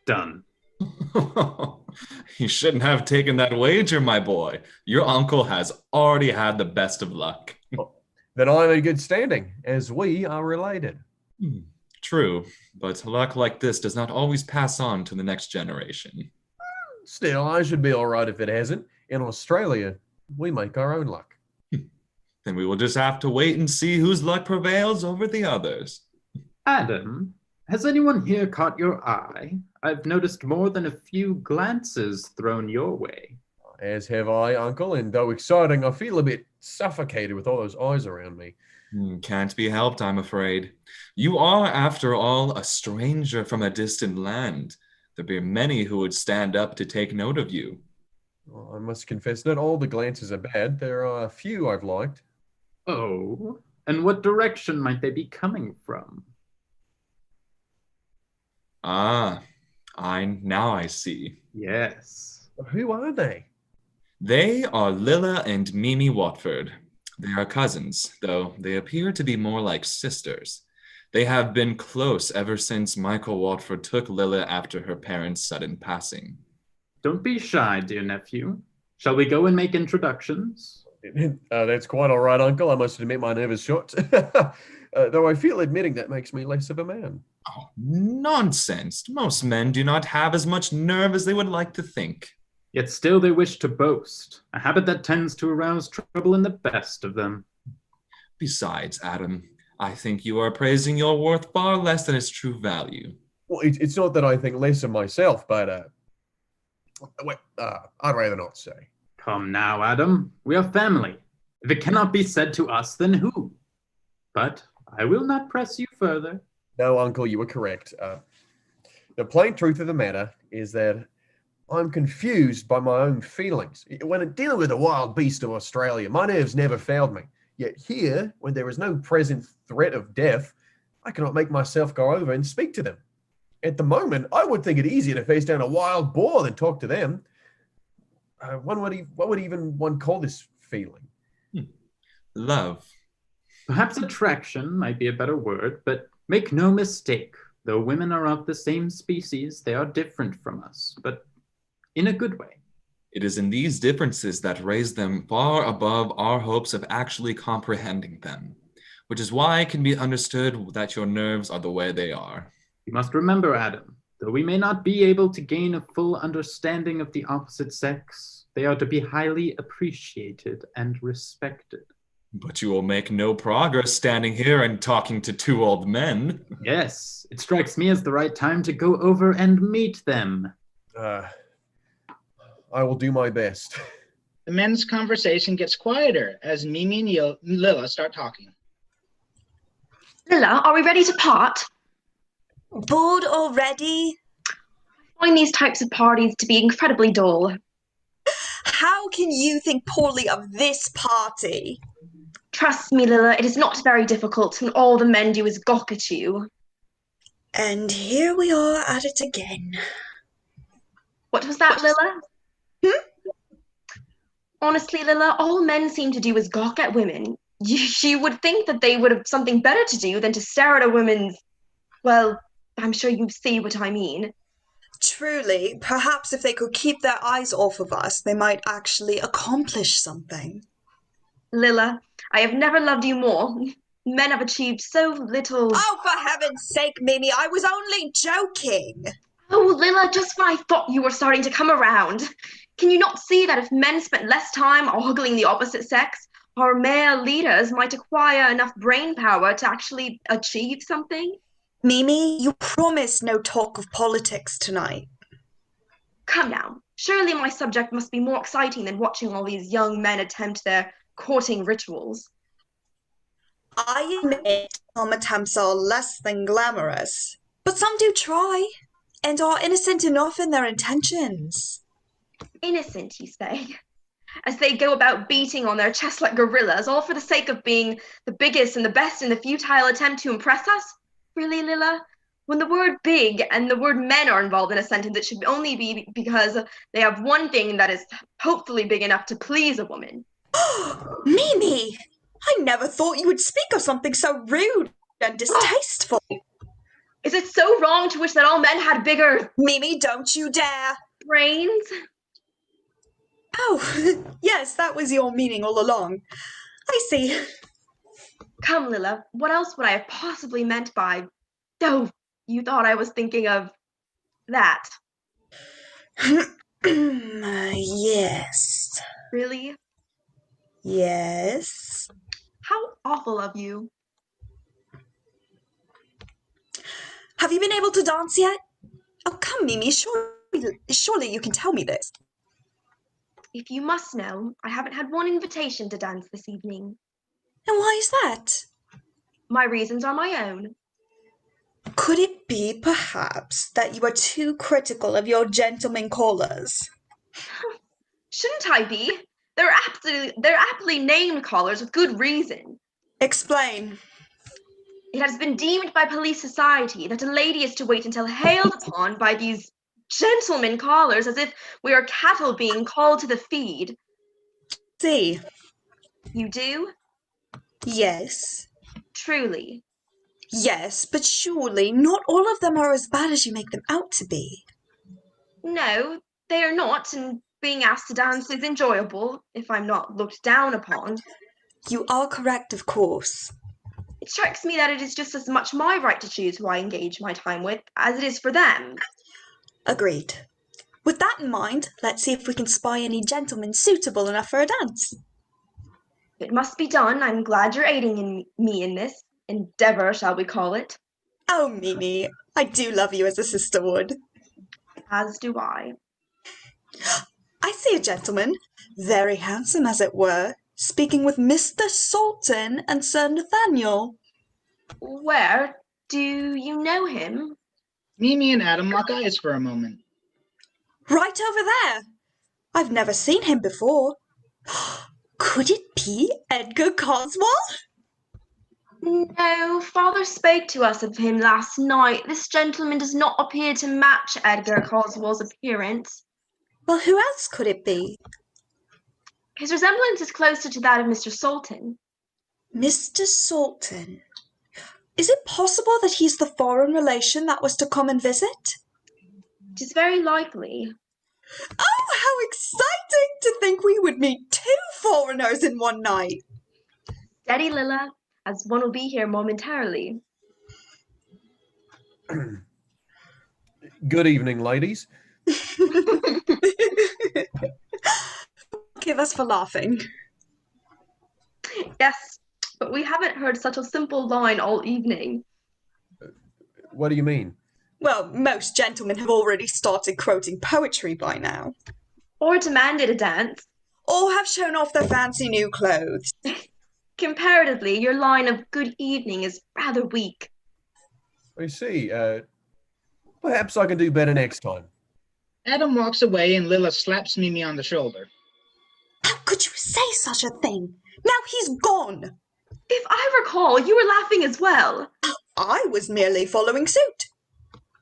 Speaker 2: Done.
Speaker 5: You shouldn't have taken that wager, my boy. Your uncle has already had the best of luck.
Speaker 3: Then I'm in good standing, as we are related.
Speaker 5: True, but luck like this does not always pass on to the next generation.
Speaker 3: Still, I should be all right if it hasn't. In Australia, we make our own luck.
Speaker 5: Then we will just have to wait and see whose luck prevails over the others.
Speaker 2: Adam, has anyone here caught your eye? I've noticed more than a few glances thrown your way.
Speaker 3: As have I, Uncle, and though exciting, I feel a bit suffocated with all those eyes around me.
Speaker 5: Can't be helped, I'm afraid. You are, after all, a stranger from a distant land. There'd be many who would stand up to take note of you.
Speaker 3: Well, I must confess, not all the glances are bad. There are a few I've liked.
Speaker 2: Oh, and what direction might they be coming from?
Speaker 5: Ah, now I see.
Speaker 2: Yes.
Speaker 3: Who are they?
Speaker 5: They are Lilla and Mimi Watford. They are cousins, though they appear to be more like sisters. They have been close ever since Michael Watford took Lilla after her parents' sudden passing.
Speaker 2: Don't be shy, dear nephew. Shall we go and make introductions?
Speaker 3: That's quite all right, Uncle. I must admit my nerve is shot. Though I feel admitting that makes me less of a man.
Speaker 5: Oh, nonsense. Most men do not have as much nerve as they would like to think.
Speaker 2: Yet still they wish to boast, a habit that tends to arouse trouble in the best of them.
Speaker 5: Besides, Adam, I think you are praising your worth far less than its true value.
Speaker 3: Well, it's not that I think less of myself, but I'd rather not say.
Speaker 2: Come now, Adam. We are family. If it cannot be said to us, then who? But I will not press you further.
Speaker 3: No, Uncle, you were correct. The plain truth of the matter is that I'm confused by my own feelings. When dealing with the wild beast of Australia, my nerves never failed me. Yet here, when there is no present threat of death, I cannot make myself go over and speak to them. At the moment, I would think it easier to face down a wild boar than talk to them. What would even one call this feeling?
Speaker 5: Love.
Speaker 2: Perhaps attraction might be a better word, but make no mistake. Though women are of the same species, they are different from us, but in a good way.
Speaker 5: It is in these differences that raise them far above our hopes of actually comprehending them, which is why it can be understood that your nerves are the way they are.
Speaker 2: You must remember, Adam, though we may not be able to gain a full understanding of the opposite sex, they are to be highly appreciated and respected.
Speaker 5: But you will make no progress standing here and talking to two old men.
Speaker 2: Yes, it strikes me as the right time to go over and meet them.
Speaker 3: I will do my best.
Speaker 1: The men's conversation gets quieter as Mimi and Lilla start talking.
Speaker 6: Lilla, are we ready to part?
Speaker 4: Bored already?
Speaker 6: I find these types of parties to be incredibly dull.
Speaker 4: How can you think poorly of this party?
Speaker 6: Trust me, Lilla, it is not very difficult when all the men do is gawk at you.
Speaker 4: And here we are at it again.
Speaker 6: What was that, Lilla? Honestly, Lilla, all men seem to do is gawk at women. You would think that they would have something better to do than to stare at a woman's... Well, I'm sure you see what I mean.
Speaker 4: Truly, perhaps if they could keep their eyes off of us, they might actually accomplish something.
Speaker 6: Lilla, I have never loved you more. Men have achieved so little.
Speaker 4: Oh, for heaven's sake, Mimi, I was only joking.
Speaker 6: Oh, Lilla, just when I thought you were starting to come around. Can you not see that if men spent less time ogling the opposite sex, our male leaders might acquire enough brain power to actually achieve something?
Speaker 4: Mimi, you promised no talk of politics tonight.
Speaker 6: Come now. Surely my subject must be more exciting than watching all these young men attempt their courting rituals.
Speaker 4: I admit some attempts are less than glamorous. But some do try, and are innocent enough in their intentions.
Speaker 6: Innocent, you say? As they go about beating on their chests like gorillas, all for the sake of being the biggest and the best in the futile attempt to impress us? Really, Lilla? When the word big and the word men are involved in a sentence, it should only be because they have one thing that is hopefully big enough to please a woman.
Speaker 4: Mimi! I never thought you would speak of something so rude and distasteful.
Speaker 6: Is it so wrong to wish that all men had bigger
Speaker 4: Mimi, don't you dare!
Speaker 6: brains?
Speaker 4: Oh, yes, that was your meaning all along. I see.
Speaker 6: Come, Lilla, what else would I have possibly meant by, oh, you thought I was thinking of that.
Speaker 4: Yes.
Speaker 6: Really?
Speaker 4: Yes.
Speaker 6: How awful of you.
Speaker 4: Have you been able to dance yet? Oh, come, Mimi, surely you can tell me this.
Speaker 6: If you must know, I haven't had one invitation to dance this evening.
Speaker 4: And why is that?
Speaker 6: My reasons are my own.
Speaker 4: Could it be, perhaps, that you are too critical of your gentlemen callers?
Speaker 6: Shouldn't I be? They're aptly named callers with good reason.
Speaker 4: Explain.
Speaker 6: It has been deemed by police society that a lady is to wait until hailed upon by these gentlemen callers as if we are cattle being called to the feed.
Speaker 4: See.
Speaker 6: You do?
Speaker 4: Yes.
Speaker 6: Truly.
Speaker 4: Yes, but surely not all of them are as bad as you make them out to be.
Speaker 6: No, they are not, and being asked to dance is enjoyable, if I'm not looked down upon.
Speaker 4: You are correct, of course.
Speaker 6: It strikes me that it is just as much my right to choose who I engage my time with as it is for them.
Speaker 4: Agreed. With that in mind, let's see if we can spy any gentlemen suitable enough for a dance.
Speaker 6: It must be done. I'm glad you're aiding me in this endeavor, shall we call it.
Speaker 4: Oh, Mimi, I do love you as a sister would.
Speaker 6: As do I.
Speaker 4: I see a gentleman, very handsome as it were, speaking with Mr. Sultan and Sir Nathaniel.
Speaker 6: Where? Do you know him?
Speaker 1: Mimi and Adam lock eyes for a moment.
Speaker 4: Right over there. I've never seen him before. Could it be Edgar Coswell?
Speaker 6: No, father spoke to us of him last night. This gentleman does not appear to match Edgar Coswell's appearance.
Speaker 4: Well, who else could it be?
Speaker 6: His resemblance is closer to that of Mr. Sultan.
Speaker 4: Mr. Sultan. Is it possible that he's the foreign relation that was to come and visit?
Speaker 6: It is very likely.
Speaker 4: Oh, how exciting to think we would meet two foreigners in one night!
Speaker 6: Steady, Lilla, as one will be here momentarily.
Speaker 3: Good evening, ladies.
Speaker 4: Forgive us for laughing.
Speaker 6: Yes, but we haven't heard such a simple line all evening.
Speaker 3: What do you mean?
Speaker 4: Well, most gentlemen have already started quoting poetry by now.
Speaker 6: Or demanded a dance.
Speaker 4: Or have shown off their fancy new clothes.
Speaker 6: Comparatively, your line of good evening is rather weak.
Speaker 3: I see. Perhaps I can do better next time.
Speaker 1: Adam walks away and Lilla slaps Mimi on the shoulder.
Speaker 4: How could you say such a thing? Now he's gone.
Speaker 6: If I recall, you were laughing as well.
Speaker 4: I was merely following suit.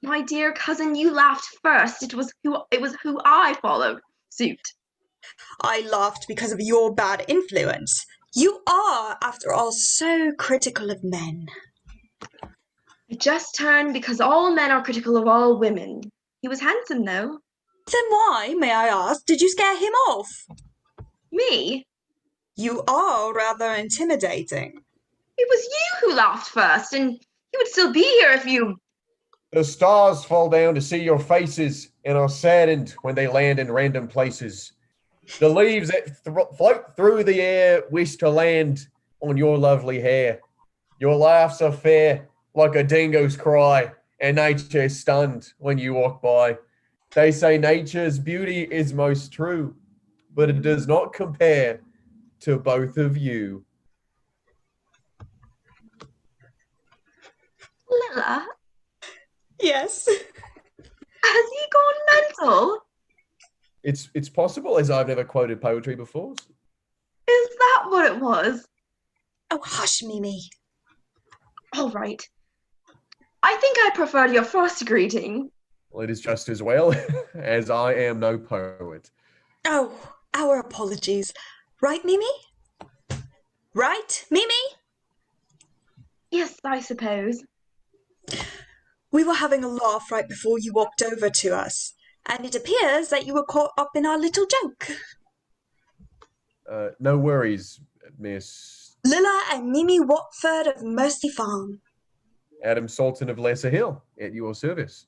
Speaker 6: My dear cousin, you laughed first. It was who I followed suit.
Speaker 4: I laughed because of your bad influence. You are, after all, so critical of men.
Speaker 6: I just turned because all men are critical of all women. He was handsome, though.
Speaker 4: Then why, may I ask, did you scare him off?
Speaker 6: Me?
Speaker 4: You are rather intimidating.
Speaker 6: It was you who laughed first, and you would still be here if you...
Speaker 3: The stars fall down to see your faces and are saddened when they land in random places. The leaves that float through the air wish to land on your lovely hair. Your laughs are fair like a dingo's cry, and nature is stunned when you walk by. They say nature's beauty is most true, but it does not compare to both of you.
Speaker 6: Lilla?
Speaker 4: Yes.
Speaker 6: Has he gone mental?
Speaker 3: It's possible, as I've never quoted poetry before.
Speaker 6: Is that what it was?
Speaker 4: Oh, hush, Mimi.
Speaker 6: All right. I think I preferred your first greeting.
Speaker 3: Well, it is just as well, as I am no poet.
Speaker 4: Oh, our apologies. Right, Mimi? Right, Mimi?
Speaker 6: Yes, I suppose.
Speaker 4: We were having a laugh right before you walked over to us, and it appears that you were caught up in our little joke.
Speaker 3: No worries, Miss
Speaker 4: Lilla and Mimi Watford of Mercy Farm.
Speaker 3: Adam Sultan of Lesser Hill, at your service.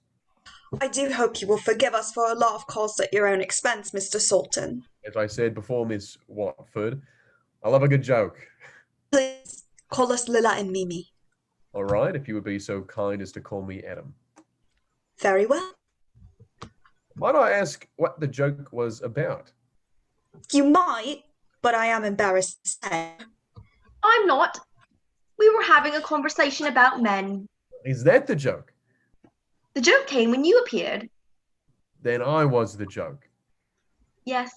Speaker 4: I do hope you will forgive us for a laugh caused at your own expense, Mr. Sultan.
Speaker 3: As I said before, Miss Watford, I love a good joke.
Speaker 4: Please call us Lilla and Mimi.
Speaker 3: All right, if you would be so kind as to call me Adam.
Speaker 4: Very well.
Speaker 3: Might I ask what the joke was about?
Speaker 4: You might, but I am embarrassed to say.
Speaker 6: I'm not. We were having a conversation about men.
Speaker 3: Is that the joke?
Speaker 6: The joke came when you appeared.
Speaker 3: Then I was the joke.
Speaker 6: Yes.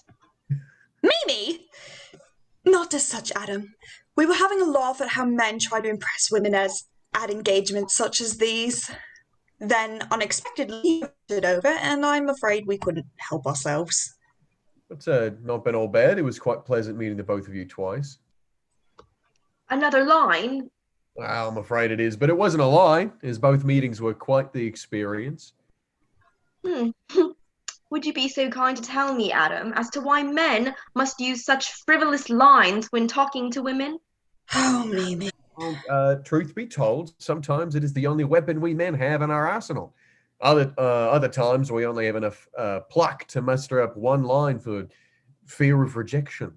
Speaker 4: Mimi! Not as such, Adam. We were having a laugh at how men try to impress women at engagements such as these. Then unexpectedly you stood over, and I'm afraid we couldn't help ourselves.
Speaker 3: It's not been all bad. It was quite pleasant meeting the both of you twice.
Speaker 6: Another line?
Speaker 3: Well, I'm afraid it is, but it wasn't a lie, as both meetings were quite the experience.
Speaker 6: Would you be so kind to tell me, Adam, as to why men must use such frivolous lines when talking to women?
Speaker 4: Oh, Mimi.
Speaker 3: Well, truth be told, sometimes it is the only weapon we men have in our arsenal. Other times we only have enough pluck to muster up one line for fear of rejection.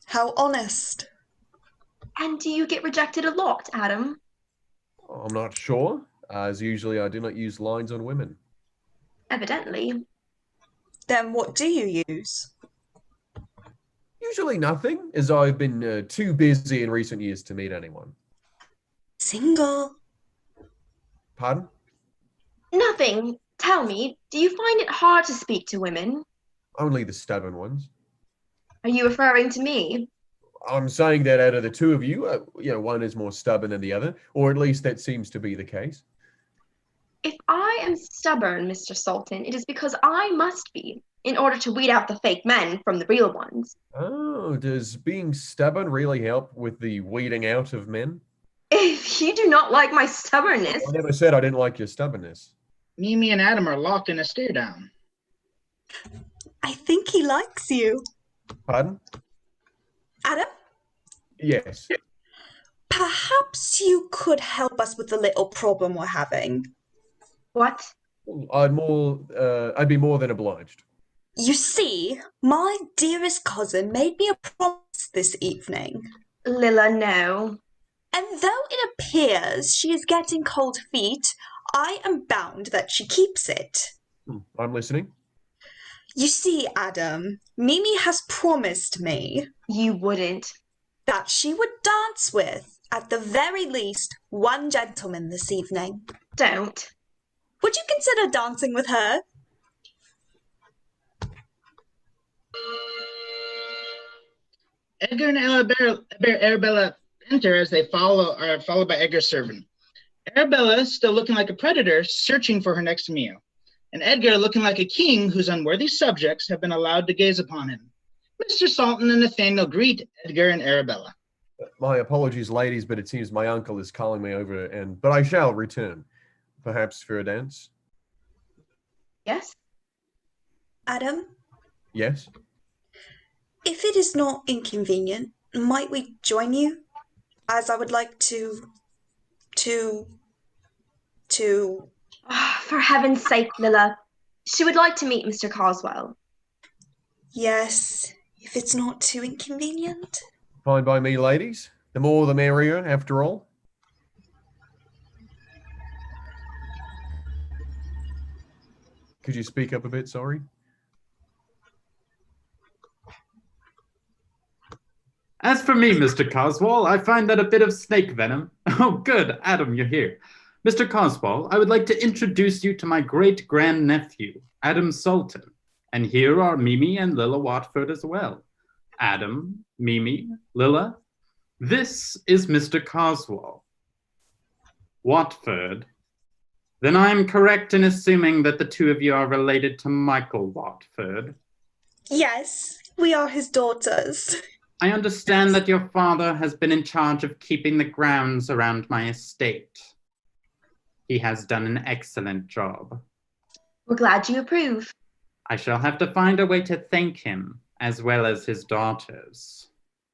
Speaker 4: How honest.
Speaker 6: And do you get rejected a lot, Adam?
Speaker 3: I'm not sure, as usually I do not use lines on women.
Speaker 6: Evidently.
Speaker 4: Then what do you use?
Speaker 3: Usually nothing, as I've been too busy in recent years to meet anyone.
Speaker 4: Single.
Speaker 3: Pardon?
Speaker 6: Nothing. Tell me, do you find it hard to speak to women?
Speaker 3: Only the stubborn ones.
Speaker 6: Are you referring to me?
Speaker 3: I'm saying that out of the two of you, one is more stubborn than the other, or at least that seems to be the case.
Speaker 6: If I am stubborn, Mr. Sultan, it is because I must be, in order to weed out the fake men from the real ones.
Speaker 3: Oh, does being stubborn really help with the weeding out of men?
Speaker 6: If you do not like my stubbornness,
Speaker 3: I never said I didn't like your stubbornness.
Speaker 1: Mimi and Adam are locked in a stare down.
Speaker 4: I think he likes you.
Speaker 3: Pardon?
Speaker 4: Adam?
Speaker 3: Yes.
Speaker 4: Perhaps you could help us with the little problem we're having.
Speaker 6: what?
Speaker 3: I'd be more than obliged.
Speaker 4: You see, my dearest cousin made me a promise this evening.
Speaker 6: Lilla, no.
Speaker 4: And though it appears she is getting cold feet, I am bound that she keeps it.
Speaker 3: I'm listening.
Speaker 4: You see, Adam, Mimi has promised me
Speaker 6: You wouldn't.
Speaker 4: that she would dance with, at the very least, one gentleman this evening.
Speaker 6: Don't.
Speaker 4: Would you consider dancing with her?
Speaker 1: Edgar and Arabella enter as they are followed by Edgar's servant. Arabella, still looking like a predator, searching for her next meal, and Edgar looking like a king whose unworthy subjects have been allowed to gaze upon him. Mr. Sultan and Nathaniel greet Edgar and Arabella.
Speaker 3: My apologies, ladies, but it seems my uncle is calling me over, but I shall return. Perhaps for a dance?
Speaker 6: Yes?
Speaker 4: Adam,
Speaker 3: Yes?
Speaker 4: if it is not inconvenient, might we join you? As I would like to...
Speaker 6: For heaven's sake, Lilla. She would like to meet Mr. Coswell.
Speaker 4: Yes, if it's not too inconvenient.
Speaker 3: Fine by me, ladies. The more the merrier, after all. Could you speak up a bit, sorry?
Speaker 2: As for me, Mr. Coswell, I find that a bit of snake venom. Oh, good, Adam, you're here. Mr. Coswell, I would like to introduce you to my great-grandnephew, Adam Sultan. And here are Mimi and Lilla Watford as well. Adam, Mimi, Lilla, this is Mr. Coswell. Watford. Then I am correct in assuming that the two of you are related to Michael Watford.
Speaker 4: Yes, we are his daughters.
Speaker 2: I understand that your father has been in charge of keeping the grounds around my estate. He has done an excellent job.
Speaker 6: We're glad you approve.
Speaker 2: I shall have to find a way to thank him, as well as his daughters.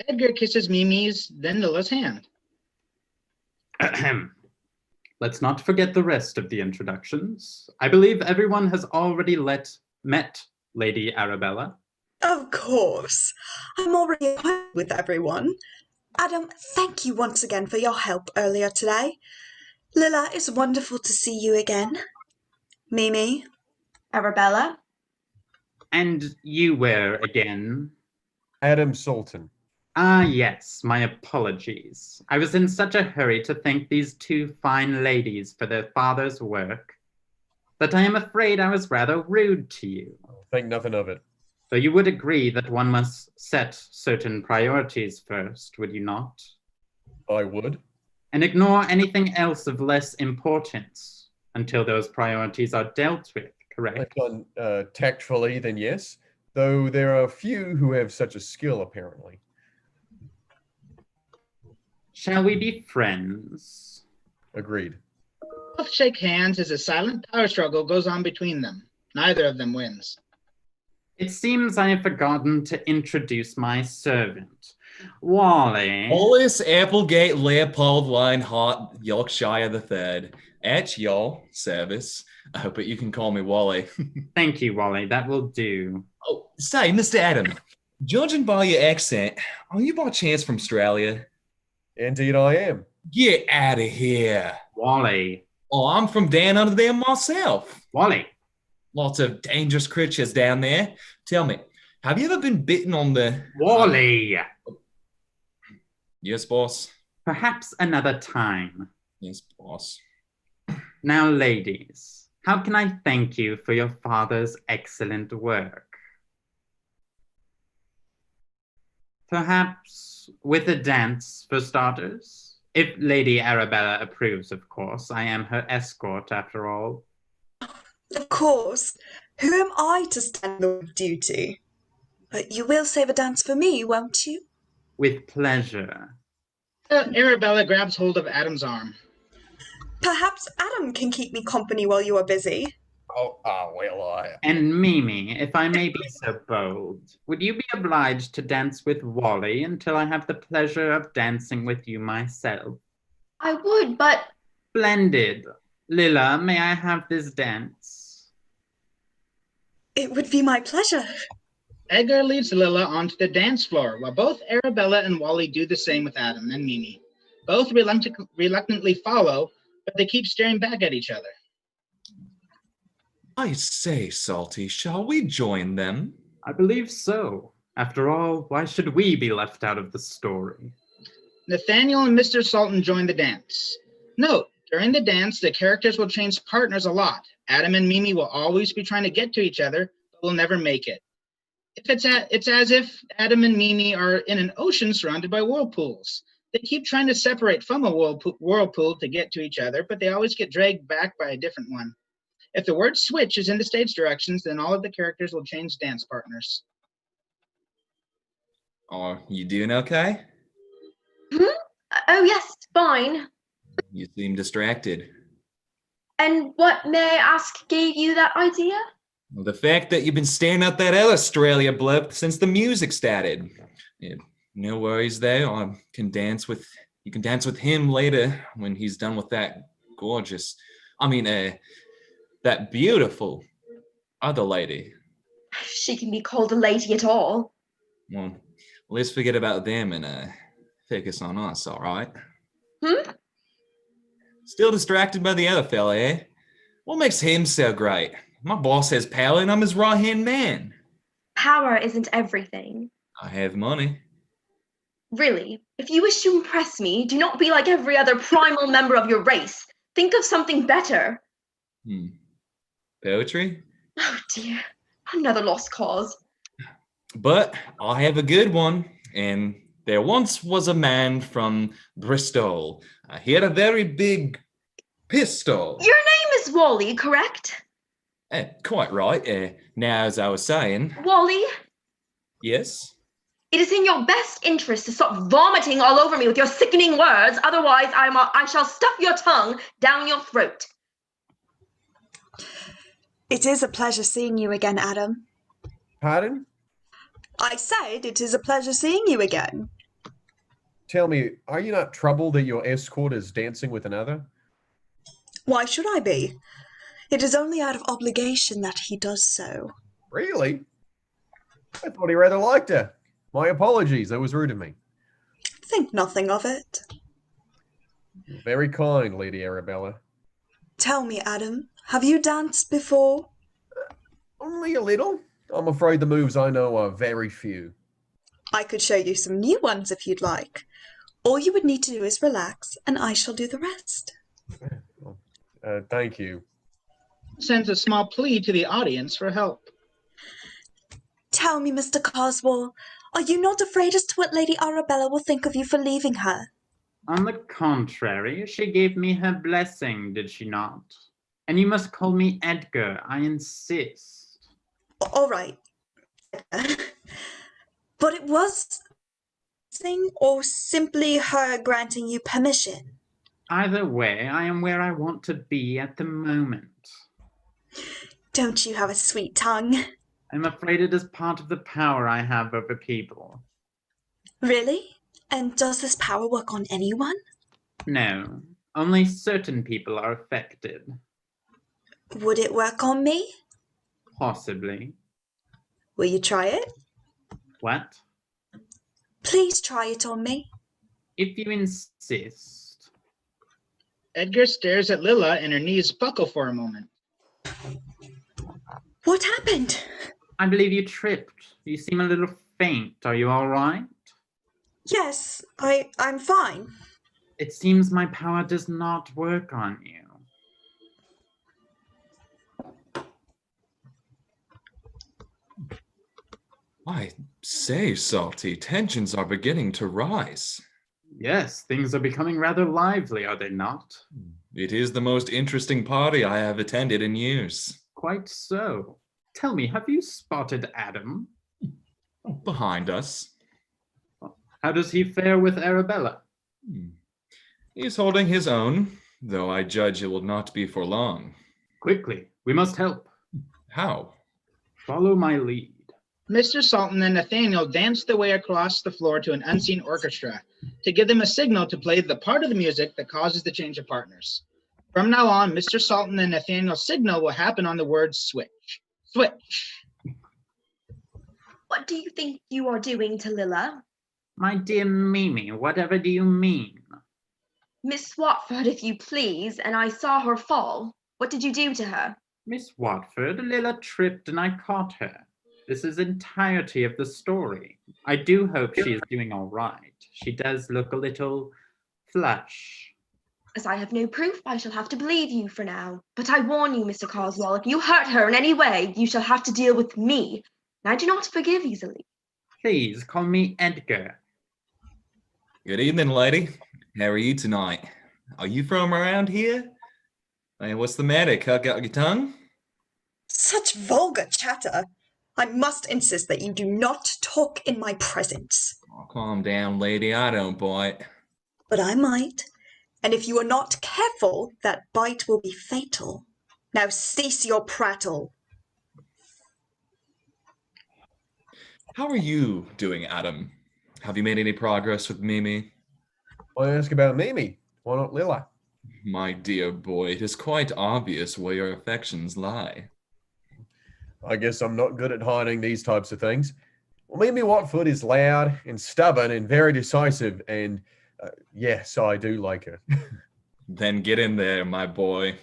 Speaker 1: Edgar kisses Mimi's, then Lilla's hand.
Speaker 2: Ahem. Let's not forget the rest of the introductions. I believe everyone has already met Lady Arabella.
Speaker 4: Of course. I'm already acquainted with everyone. Adam, thank you once again for your help earlier today. Lilla, it's wonderful to see you again. Mimi.
Speaker 6: Arabella.
Speaker 2: And you were again?
Speaker 3: Adam Sultan.
Speaker 2: Ah, yes, my apologies. I was in such a hurry to thank these two fine ladies for their father's work that I am afraid I was rather rude to you.
Speaker 3: Think nothing of it.
Speaker 2: Though you would agree that one must set certain priorities first, would you not?
Speaker 3: I would.
Speaker 2: And ignore anything else of less importance until those priorities are dealt with, correct?
Speaker 3: If done tactfully, then yes. Though there are few who have such a skill, apparently.
Speaker 2: Shall we be friends?
Speaker 3: Agreed.
Speaker 1: Both shake hands as a silent power struggle goes on between them. Neither of them wins.
Speaker 2: It seems I have forgotten to introduce my servant, Wally.
Speaker 5: Wallace Applegate Leopold Hot Yorkshire III. At your service. I hope that you can call me Wally.
Speaker 2: Thank you, Wally. That will do.
Speaker 5: Oh, say, Mr. Adam, judging by your accent, are you by chance from Australia?
Speaker 3: Indeed, I am.
Speaker 5: Get out of here.
Speaker 2: Wally.
Speaker 5: Oh, I'm from down under there myself.
Speaker 2: Wally.
Speaker 5: Lots of dangerous creatures down there. Tell me, have you ever been bitten on the...
Speaker 2: Wally.
Speaker 5: Yes, boss.
Speaker 2: Perhaps another time.
Speaker 5: Yes, boss.
Speaker 2: Now, ladies, how can I thank you for your father's excellent work? Perhaps with a dance, for starters? If Lady Arabella approves, of course. I am her escort, after all.
Speaker 4: Of course. Who am I to stand the duty? But you will save a dance for me, won't you?
Speaker 2: With pleasure.
Speaker 1: Arabella grabs hold of Adam's arm.
Speaker 4: Perhaps Adam can keep me company while you are busy.
Speaker 2: And Mimi, if I may be so bold, would you be obliged to dance with Wally until I have the pleasure of dancing with you myself?
Speaker 6: I would, but...
Speaker 2: Splendid. Lilla, may I have this dance?
Speaker 4: It would be my pleasure.
Speaker 1: Edgar leads Lilla onto the dance floor, while both Arabella and Wally do the same with Adam and Mimi. Both reluctantly follow, but they keep staring back at each other.
Speaker 5: I say, Salty, shall we join them?
Speaker 2: I believe so. After all, why should we be left out of the story?
Speaker 1: Nathaniel and Mr. Sultan join the dance. Note, during the dance, the characters will change partners a lot. Adam and Mimi will always be trying to get to each other, but will never make it. It's as if Adam and Mimi are in an ocean surrounded by whirlpools. They keep trying to separate from a whirlpool to get to each other, but they always get dragged back by a different one. If the word switch is in the stage directions, then all of the characters will change dance partners.
Speaker 5: Are you doing okay?
Speaker 6: Oh, yes, fine.
Speaker 5: You seem distracted.
Speaker 6: And what, may I ask, gave you that idea?
Speaker 5: Well, the fact that you've been staring at that Australia blip since the music started. Yeah, no worries there. You can dance with him later when he's done with that gorgeous, that beautiful other lady.
Speaker 6: If she can be called a lady at all.
Speaker 5: Well, let's forget about them and focus on us, all right? Still distracted by the other fella, eh? What makes him so great? My boss has power and I'm his right-hand man.
Speaker 6: Power isn't everything.
Speaker 5: I have money.
Speaker 6: Really, if you wish to impress me, do not be like every other primal member of your race. Think of something better.
Speaker 5: Poetry?
Speaker 6: Oh dear, another lost cause.
Speaker 5: But I have a good one. And there once was a man from Bristol. He had a very big pistol.
Speaker 6: Your name is Wally, correct?
Speaker 5: Quite right. Now, as I was saying,
Speaker 6: Wally,
Speaker 5: yes?
Speaker 6: it is in your best interest to stop vomiting all over me with your sickening words. Otherwise, I shall stuff your tongue down your throat.
Speaker 4: It is a pleasure seeing you again, Adam.
Speaker 3: Pardon?
Speaker 4: I said it is a pleasure seeing you again.
Speaker 3: Tell me, are you not troubled that your escort is dancing with another?
Speaker 4: Why should I be? It is only out of obligation that he does so.
Speaker 3: Really? I thought he rather liked her. My apologies, that was rude of me.
Speaker 4: Think nothing of it.
Speaker 3: Very kind, Lady Arabella.
Speaker 4: Tell me, Adam, have you danced before?
Speaker 3: Only a little. I'm afraid the moves I know are very few.
Speaker 4: I could show you some new ones if you'd like. All you would need to do is relax, and I shall do the rest.
Speaker 3: Thank you.
Speaker 1: Sends a small plea to the audience for help.
Speaker 4: Tell me, Mr. Carswell, are you not afraid as to what Lady Arabella will think of you for leaving her?
Speaker 2: On the contrary, she gave me her blessing, did she not? And you must call me Edgar, I insist.
Speaker 4: All right. But it was or simply her granting you permission?
Speaker 2: Either way, I am where I want to be at the moment.
Speaker 4: Don't you have a sweet tongue?
Speaker 2: I'm afraid it is part of the power I have over people.
Speaker 4: Really? And does this power work on anyone?
Speaker 2: No, only certain people are affected.
Speaker 4: Would it work on me?
Speaker 2: Possibly.
Speaker 4: Will you try it?
Speaker 2: What?
Speaker 4: Please try it on me.
Speaker 2: If you insist.
Speaker 1: Edgar stares at Lilla and her knees buckle for a moment.
Speaker 4: What happened?
Speaker 2: I believe you tripped. You seem a little faint. Are you all right?
Speaker 4: Yes, I'm fine.
Speaker 2: It seems my power does not work on you.
Speaker 5: I say, Salty, tensions are beginning to rise.
Speaker 2: Yes, things are becoming rather lively, are they not?
Speaker 5: It is the most interesting party I have attended in years.
Speaker 2: Quite so. Tell me, have you spotted Adam?
Speaker 5: Behind us.
Speaker 2: How does he fare with Arabella?
Speaker 5: He's holding his own, though I judge it will not be for long.
Speaker 2: Quickly, we must help.
Speaker 5: How?
Speaker 2: Follow my lead.
Speaker 1: Mr. Sultan and Nathaniel dance their way across the floor to an unseen orchestra to give them a signal to play the part of the music that causes the change of partners. From now on, Mr. Sultan and Nathaniel's signal will happen on the word switch. Switch.
Speaker 6: What do you think you are doing to Lilla?
Speaker 2: My dear Mimi, whatever do you mean?
Speaker 6: Miss Watford, if you please, and I saw her fall. What did you do to her?
Speaker 2: Miss Watford, Lilla tripped and I caught her. This is entirety of the story. I do hope she is doing all right. She does look a little flush.
Speaker 6: As I have no proof, I shall have to believe you for now. But I warn you, Mr. Carswell, if you hurt her in any way, you shall have to deal with me. And I do not forgive easily.
Speaker 2: Please call me Edgar.
Speaker 5: Good evening, lady. How are you tonight? Are you from around here? Hey, what's the matter? Cut out your tongue?
Speaker 4: Such vulgar chatter. I must insist that you do not talk in my presence.
Speaker 5: Oh, calm down, lady. I don't bite.
Speaker 4: But I might. And if you are not careful, that bite will be fatal. Now cease your prattle.
Speaker 5: How are you doing, Adam? Have you made any progress with Mimi?
Speaker 3: I ask about Mimi. Why not Lilla?
Speaker 5: My dear boy, it is quite obvious where your affections lie.
Speaker 3: I guess I'm not good at hiding these types of things. Well, Mimi Watford is loud and stubborn and very decisive, and yes, I do like her.
Speaker 5: Then get in there, my boy.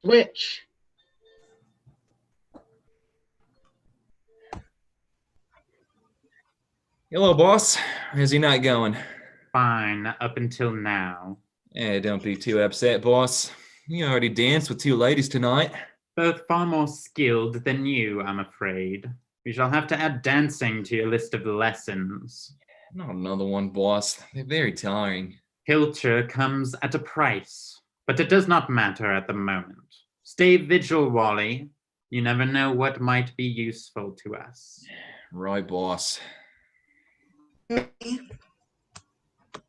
Speaker 1: Switch.
Speaker 5: Hello, boss. How's your night going?
Speaker 2: Fine, up until now.
Speaker 5: Don't be too upset, boss. You already danced with 2 ladies tonight.
Speaker 2: Both far more skilled than you, I'm afraid. We shall have to add dancing to your list of lessons.
Speaker 5: Not another one, boss. They're very tiring.
Speaker 2: Culture comes at a price, but it does not matter at the moment. Stay vigil, Wally. You never know what might be useful to us.
Speaker 5: Right, boss.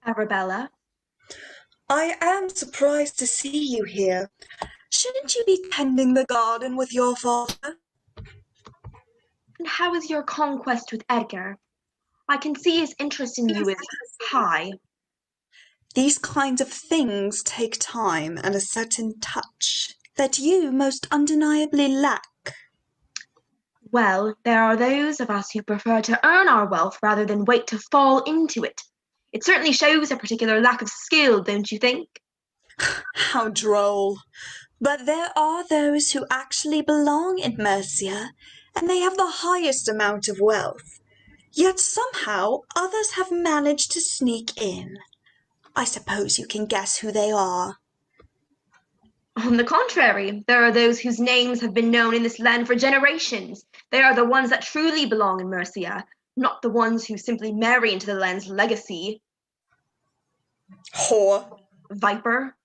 Speaker 6: Arabella.
Speaker 4: I am surprised to see you here. Shouldn't you be tending the garden with your father?
Speaker 6: And how is your conquest with Edgar? I can see his interest in you is high.
Speaker 4: These kinds of things take time and a certain touch that you most undeniably lack.
Speaker 6: Well, there are those of us who prefer to earn our wealth rather than wait to fall into it. It certainly shows a particular lack of skill, don't you think?
Speaker 4: How droll. But there are those who actually belong in Mercia, and they have the highest amount of wealth. Yet somehow others have managed to sneak in. I suppose you can guess who they are.
Speaker 6: On the contrary, there are those whose names have been known in this land for generations. They are the ones that truly belong in Mercia, not the ones who simply marry into the land's legacy.
Speaker 4: Whore.
Speaker 6: Viper.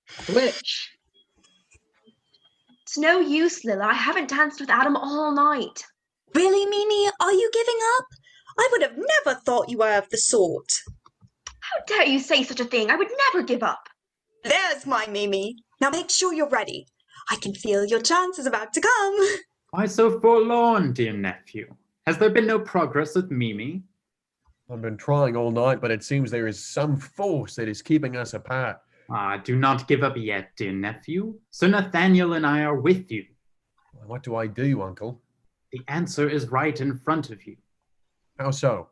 Speaker 1: Switch.
Speaker 6: It's no use, Lilla. I haven't danced with Adam all night.
Speaker 4: Really, Mimi? Are you giving up? I would have never thought you were of the sort.
Speaker 6: How dare you say such a thing? I would never give up.
Speaker 4: There's my Mimi. Now make sure you're ready. I can feel your chance is about to come.
Speaker 2: Why so forlorn, dear nephew? Has there been no progress with Mimi?
Speaker 3: I've been trying all night, but it seems there is some force that is keeping us apart.
Speaker 2: Do not give up yet, dear nephew. Sir Nathaniel and I are with you.
Speaker 3: What do I do, Uncle?
Speaker 2: The answer is right in front of you.
Speaker 3: How so?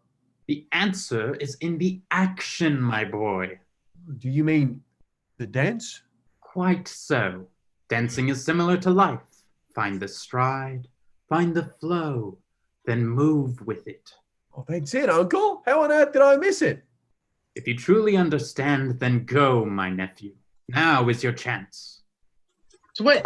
Speaker 2: The answer is in the action, my boy.
Speaker 3: Do you mean the dance?
Speaker 2: Quite so. Dancing is similar to life. Find the stride, find the flow, then move with it.
Speaker 3: Oh, that's it, Uncle. How on earth did I miss it?
Speaker 2: If you truly understand, then go, my nephew. Now is your chance.
Speaker 1: Switch.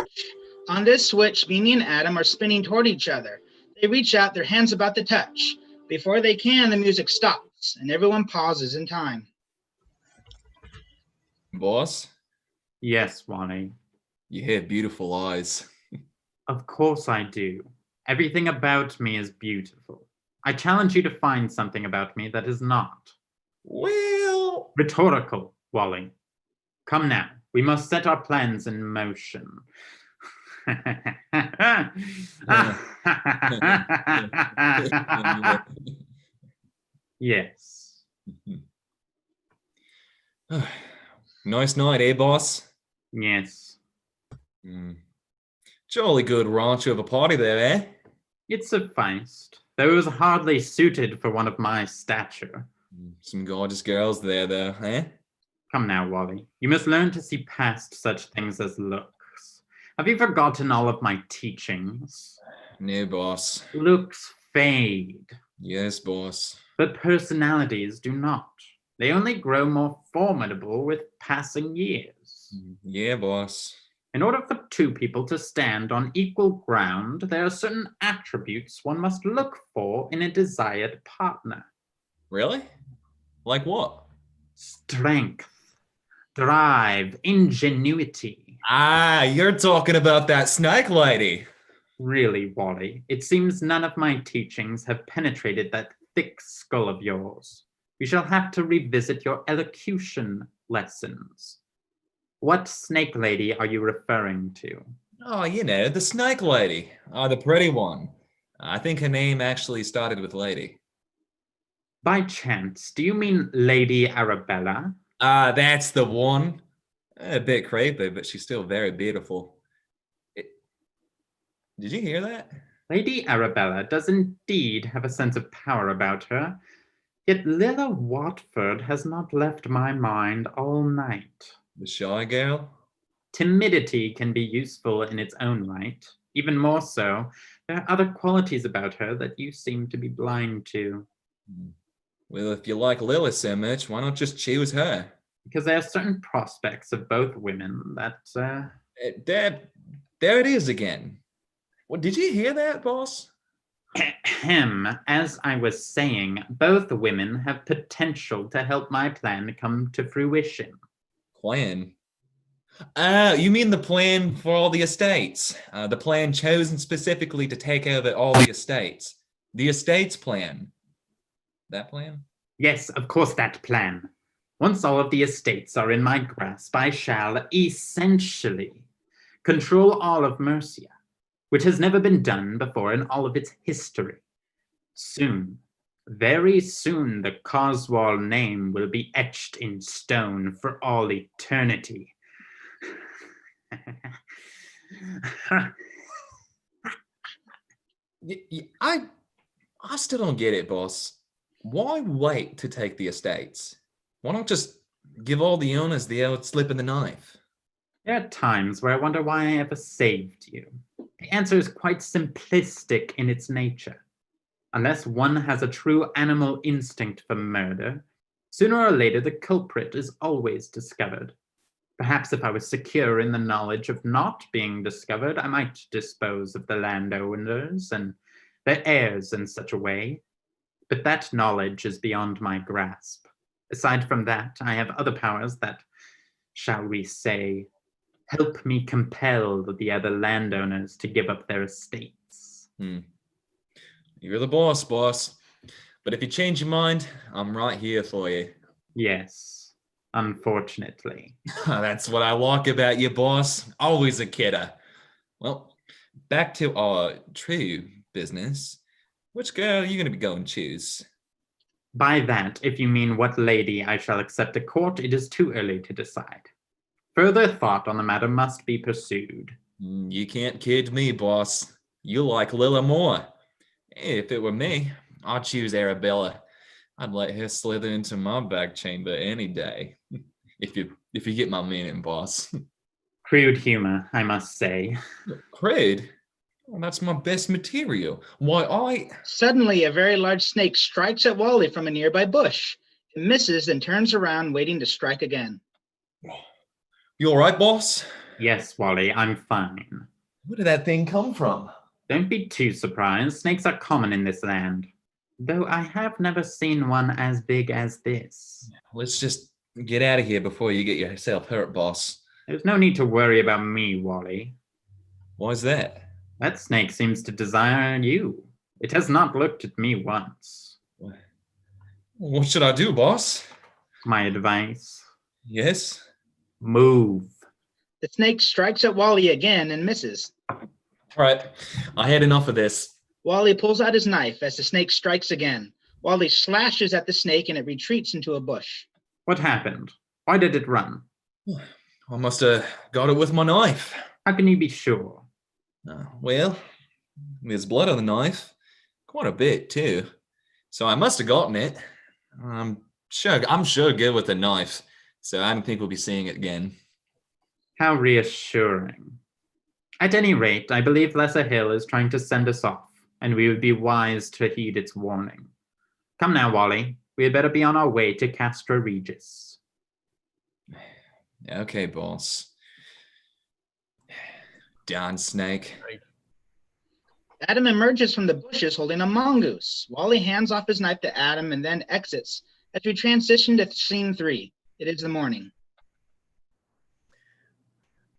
Speaker 1: On this switch, Mimi and Adam are spinning toward each other. They reach out, their hands about to touch. Before they can, the music stops, and everyone pauses in time.
Speaker 5: Boss,
Speaker 2: Yes, Wally.
Speaker 5: you have beautiful eyes.
Speaker 2: Of course I do. Everything about me is beautiful. I challenge you to find something about me that is not.
Speaker 5: Well,
Speaker 2: Rhetorical, Wally. Come now, we must set our plans in motion. Yes.
Speaker 5: nice night, eh, boss?
Speaker 2: Yes.
Speaker 5: Jolly good rancho of a party there, eh?
Speaker 2: It sufficed, though it was hardly suited for one of my stature.
Speaker 5: Some gorgeous girls there, though, eh?
Speaker 2: Come now, Wally. You must learn to see past such things as looks. Have you forgotten all of my teachings?
Speaker 5: No, boss.
Speaker 2: Looks fade,
Speaker 5: Yes, boss.
Speaker 2: but personalities do not. They only grow more formidable with passing years.
Speaker 5: Yeah, boss.
Speaker 2: In order for two people to stand on equal ground, there are certain attributes one must look for in a desired partner.
Speaker 5: Really? Like what?
Speaker 2: Strength, drive, ingenuity.
Speaker 5: Ah, you're talking about that snake lady.
Speaker 2: Really, Wally, it seems none of my teachings have penetrated that thick skull of yours. We shall have to revisit your elocution lessons. What snake lady are you referring to?
Speaker 5: Oh, you know, the snake lady. The pretty one. I think her name actually started with lady.
Speaker 2: By chance, do you mean Lady Arabella?
Speaker 5: That's the one. A bit creepy, but she's still very beautiful. Did you hear that?
Speaker 2: Lady Arabella does indeed have a sense of power about her, yet Lilla Watford has not left my mind all night.
Speaker 5: The shy girl?
Speaker 2: Timidity can be useful in its own right. Even more so, there are other qualities about her that you seem to be blind to.
Speaker 5: Well, if you like Lilith so much, why not just choose her?
Speaker 2: Because there are certain prospects of both women that...
Speaker 5: There it is again. Well, did you hear that, boss?
Speaker 2: Ahem. As I was saying, both women have potential to help my plan come to fruition.
Speaker 5: Plan? You mean the plan for all the estates? The plan chosen specifically to take over all the estates. The estates plan. That plan?
Speaker 2: Yes, of course, that plan. Once all of the estates are in my grasp, I shall essentially control all of Mercia, which has never been done before in all of its history. Soon, very soon, the Coswall name will be etched in stone for all eternity.
Speaker 5: I still don't get it, boss. Why wait to take the estates? Why not just give all the owners the old slip of the knife?
Speaker 2: There are times where I wonder why I ever saved you. The answer is quite simplistic in its nature. Unless one has a true animal instinct for murder, sooner or later the culprit is always discovered. Perhaps if I was secure in the knowledge of not being discovered, I might dispose of the landowners and their heirs in such a way. But that knowledge is beyond my grasp. Aside from that, I have other powers that, shall we say, help me compel the other landowners to give up their estates.
Speaker 5: You're the boss, boss. But if you change your mind, I'm right here for you.
Speaker 2: Yes, unfortunately.
Speaker 5: That's what I like about you, boss. Always a kidder. Well, back to our true business. Which girl are you going to be going to choose?
Speaker 2: By that, if you mean what lady I shall accept at court, it is too early to decide. Further thought on the matter must be pursued.
Speaker 5: You can't kid me, boss. You like Lilla more. If it were me, I'd choose Arabella. I'd let her slither into my back chamber any day. If you get my meaning, boss.
Speaker 2: Crude humor, I must say.
Speaker 5: Crude? Well, that's my best material. Why,
Speaker 1: Suddenly, a very large snake strikes at Wally from a nearby bush. It misses and turns around, waiting to strike again.
Speaker 5: You all right, boss?
Speaker 2: Yes, Wally, I'm fine.
Speaker 5: Where did that thing come from?
Speaker 2: Don't be too surprised. Snakes are common in this land. Though I have never seen one as big as this.
Speaker 5: Let's just get out of here before you get yourself hurt, boss.
Speaker 2: There's no need to worry about me, Wally.
Speaker 5: Why's that?
Speaker 2: That snake seems to desire you. It has not looked at me once.
Speaker 5: What should I do, boss?
Speaker 2: My advice?
Speaker 5: Yes?
Speaker 2: Move.
Speaker 1: The snake strikes at Wally again and misses.
Speaker 5: All right, I had enough of this.
Speaker 1: Wally pulls out his knife as the snake strikes again. Wally slashes at the snake and it retreats into a bush.
Speaker 2: What happened? Why did it run?
Speaker 5: I must have got it with my knife.
Speaker 2: How can you be sure?
Speaker 5: Well, there's blood on the knife. Quite a bit, too. So I must have gotten it. I'm sure good with the knife. So I don't think we'll be seeing it again.
Speaker 2: How reassuring. At any rate, I believe Lesser Hill is trying to send us off, and we would be wise to heed its warning. Come now, Wally. We had better be on our way to Castra Regis.
Speaker 5: Okay, boss. Darn snake.
Speaker 1: Adam emerges from the bushes holding a mongoose. Wally hands off his knife to Adam and then exits as we transition to scene 3. It is the morning.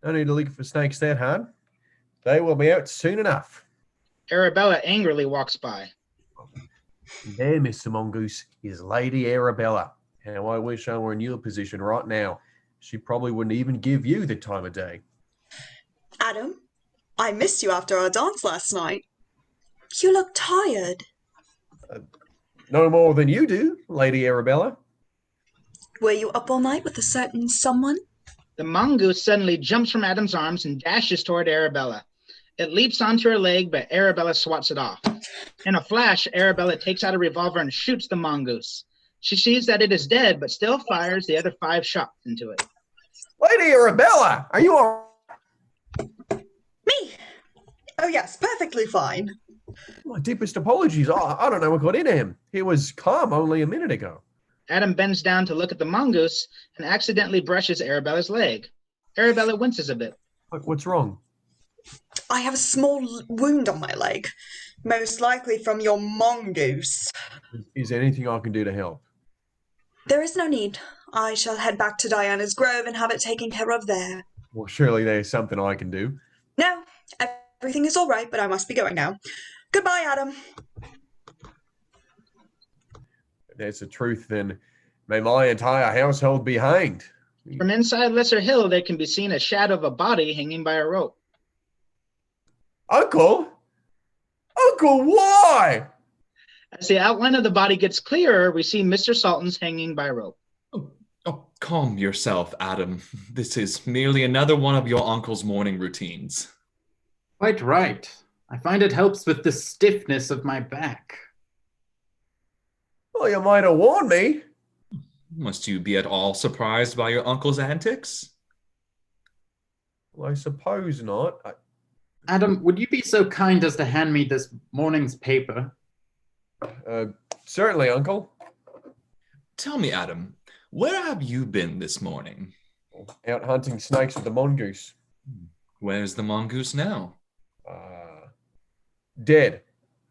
Speaker 3: No need to look for snakes that hard. They will be out soon enough.
Speaker 1: Arabella angrily walks by.
Speaker 3: There, Mr. Mongoose, is Lady Arabella. How I wish I were in your position right now. She probably wouldn't even give you the time of day.
Speaker 4: Adam, I missed you after our dance last night. You look tired.
Speaker 3: No more than you do, Lady Arabella.
Speaker 4: Were you up all night with a certain someone?
Speaker 1: The mongoose suddenly jumps from Adam's arms and dashes toward Arabella. It leaps onto her leg, but Arabella swats it off. In a flash, Arabella takes out a revolver and shoots the mongoose. She sees that it is dead, but still fires the other 5 shots into it.
Speaker 3: Lady Arabella, are you all
Speaker 4: Me? Oh yes, perfectly fine.
Speaker 3: My deepest apologies. I don't know what got into him. He was calm only a minute ago.
Speaker 1: Adam bends down to look at the mongoose and accidentally brushes Arabella's leg. Arabella winces a bit.
Speaker 3: What's wrong?
Speaker 4: I have a small wound on my leg, most likely from your mongoose.
Speaker 3: Is there anything I can do to help?
Speaker 4: There is no need. I shall head back to Diana's Grove and have it taken care of there.
Speaker 3: Well, surely there's something I can do.
Speaker 4: No, everything is all right, but I must be going now. Goodbye, Adam.
Speaker 3: If that's the truth, then may my entire household be hanged.
Speaker 1: From inside Lesser Hill, there can be seen a shadow of a body hanging by a rope.
Speaker 3: Uncle? Uncle, why?
Speaker 1: As the outline of the body gets clearer, we see Mr. Salton's hanging by a rope.
Speaker 5: Oh, calm yourself, Adam. This is merely another one of your uncle's morning routines.
Speaker 2: Quite right. I find it helps with the stiffness of my back.
Speaker 3: Well, you might have warned me.
Speaker 5: Must you be at all surprised by your uncle's antics?
Speaker 3: Well, I suppose not.
Speaker 2: Adam, would you be so kind as to hand me this morning's paper?
Speaker 3: Certainly, Uncle.
Speaker 5: Tell me, Adam, where have you been this morning?
Speaker 3: Out hunting snakes with the mongoose.
Speaker 5: Where's the mongoose now?
Speaker 3: Dead.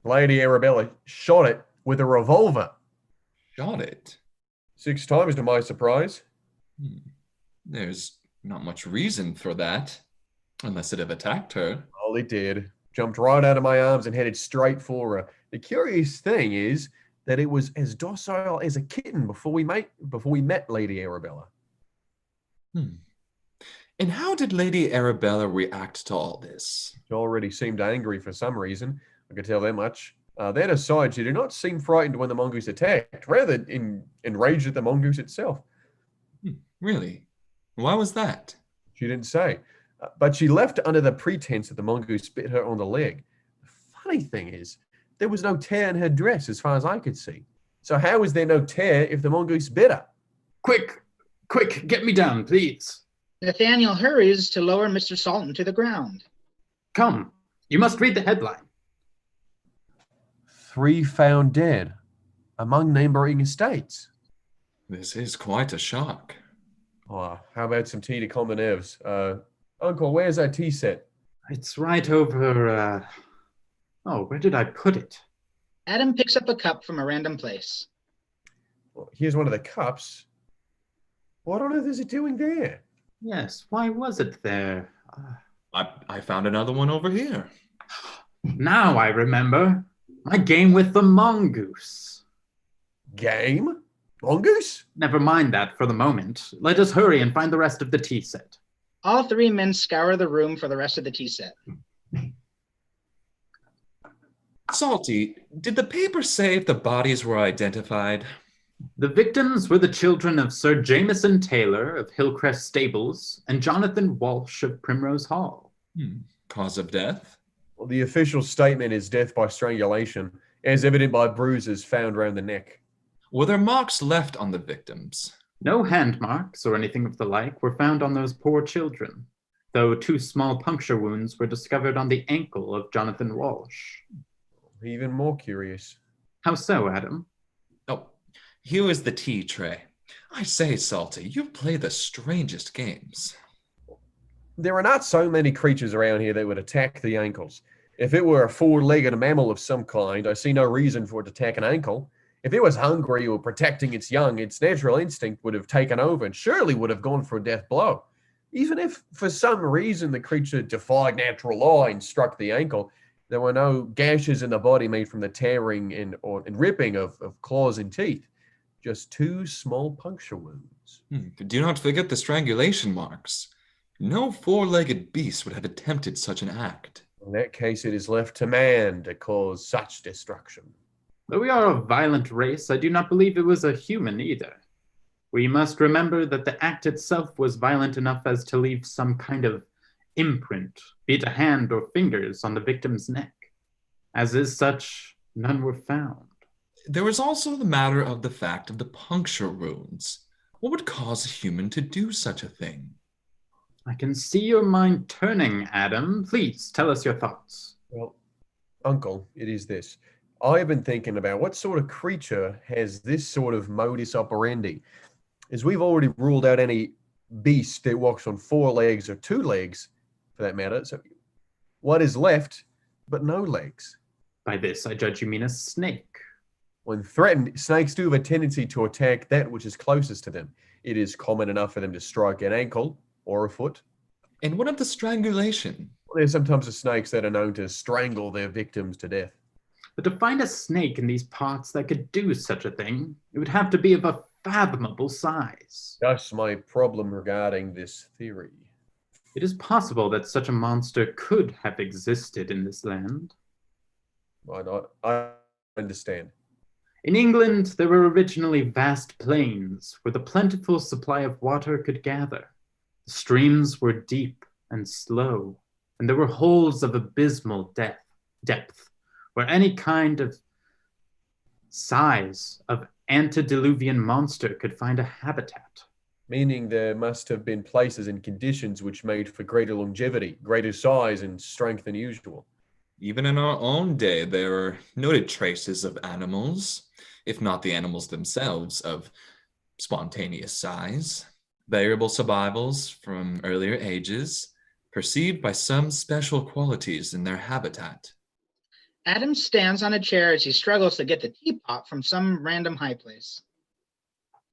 Speaker 3: Lady Arabella shot it with a revolver.
Speaker 5: Shot it.
Speaker 3: 6 times to my surprise.
Speaker 5: There's not much reason for that, unless it have attacked her.
Speaker 3: Oh, it did. Jumped right out of my arms and headed straight for her. The curious thing is that it was as docile as a kitten before we met Lady Arabella.
Speaker 5: And how did Lady Arabella react to all this?
Speaker 3: She already seemed angry for some reason. I could tell that much. That aside, she did not seem frightened when the mongoose attacked, rather enraged at the mongoose itself.
Speaker 5: Really? Why was that?
Speaker 3: She didn't say. But she left under the pretense that the mongoose bit her on the leg. The funny thing is, there was no tear in her dress as far as I could see. So how was there no tear if the mongoose bit her?
Speaker 2: Quick, get me down, please.
Speaker 1: Nathaniel hurries to lower Mr. Salton to the ground.
Speaker 2: Come, you must read the headline.
Speaker 3: 3 found dead among neighboring estates.
Speaker 5: This is quite a shock.
Speaker 3: Oh, how about some tea to calm the nerves? Uncle, where's that tea set?
Speaker 2: It's right over, where did I put it?
Speaker 1: Adam picks up a cup from a random place.
Speaker 3: Well, here's one of the cups. What on earth is it doing there?
Speaker 2: Yes, why was it there?
Speaker 5: I found another one over here.
Speaker 2: Now I remember. My game with the mongoose.
Speaker 3: Game? Mongoose?
Speaker 2: Never mind that for the moment. Let us hurry and find the rest of the tea set.
Speaker 1: All 3 men scour the room for the rest of the tea set.
Speaker 5: Salty, did the paper say if the bodies were identified?
Speaker 2: The victims were the children of Sir Jameson Taylor of Hillcrest Stables and Jonathan Walsh of Primrose Hall.
Speaker 5: Cause of death?
Speaker 3: Well, the official statement is death by strangulation, as evident by bruises found around the neck.
Speaker 5: Were there marks left on the victims?
Speaker 2: No hand marks or anything of the like were found on those poor children, though 2 small puncture wounds were discovered on the ankle of Jonathan Walsh.
Speaker 3: Even more curious.
Speaker 2: How so, Adam?
Speaker 5: Oh, here is the tea tray. I say, Salty, you play the strangest games.
Speaker 3: There are not so many creatures around here that would attack the ankles. If it were a 4-legged mammal of some kind, I see no reason for it to attack an ankle. If it was hungry or protecting its young, its natural instinct would have taken over and surely would have gone for a death blow. Even if, for some reason, the creature defied natural law and struck the ankle, there were no gashes in the body made from the tearing and ripping of claws and teeth. Just 2 small puncture wounds.
Speaker 5: Do not forget the strangulation marks. No 4-legged beast would have attempted such an act.
Speaker 3: In that case, it is left to man to cause such destruction.
Speaker 2: Though we are a violent race, I do not believe it was a human either. We must remember that the act itself was violent enough as to leave some kind of imprint, be it a hand or fingers, on the victim's neck. As is such, none were found.
Speaker 5: There was also the matter of the fact of the puncture wounds. What would cause a human to do such a thing?
Speaker 2: I can see your mind turning, Adam. Please tell us your thoughts.
Speaker 3: Well, Uncle, it is this. I have been thinking about what sort of creature has this sort of modus operandi. As we've already ruled out any beast that walks on 4 legs or 2 legs, for that matter. So what is left but no legs?
Speaker 2: By this, I judge you mean a snake.
Speaker 3: When threatened, snakes do have a tendency to attack that which is closest to them. It is common enough for them to strike an ankle or a foot.
Speaker 5: And what of the strangulation?
Speaker 3: There's sometimes snakes that are known to strangle their victims to death.
Speaker 2: But to find a snake in these parts that could do such a thing, it would have to be of a fathomable size.
Speaker 3: Thus my problem regarding this theory.
Speaker 2: It is possible that such a monster could have existed in this land.
Speaker 3: Why not? I understand.
Speaker 2: In England, there were originally vast plains where the plentiful supply of water could gather. The streams were deep and slow, and there were holes of abysmal depth, where any kind of size of antediluvian monster could find a habitat.
Speaker 3: Meaning there must have been places and conditions which made for greater longevity, greater size and strength than usual.
Speaker 5: Even in our own day, there are noted traces of animals, if not the animals themselves, of spontaneous size, variable survivals from earlier ages, perceived by some special qualities in their habitat.
Speaker 1: Adam stands on a chair as he struggles to get the teapot from some random high place.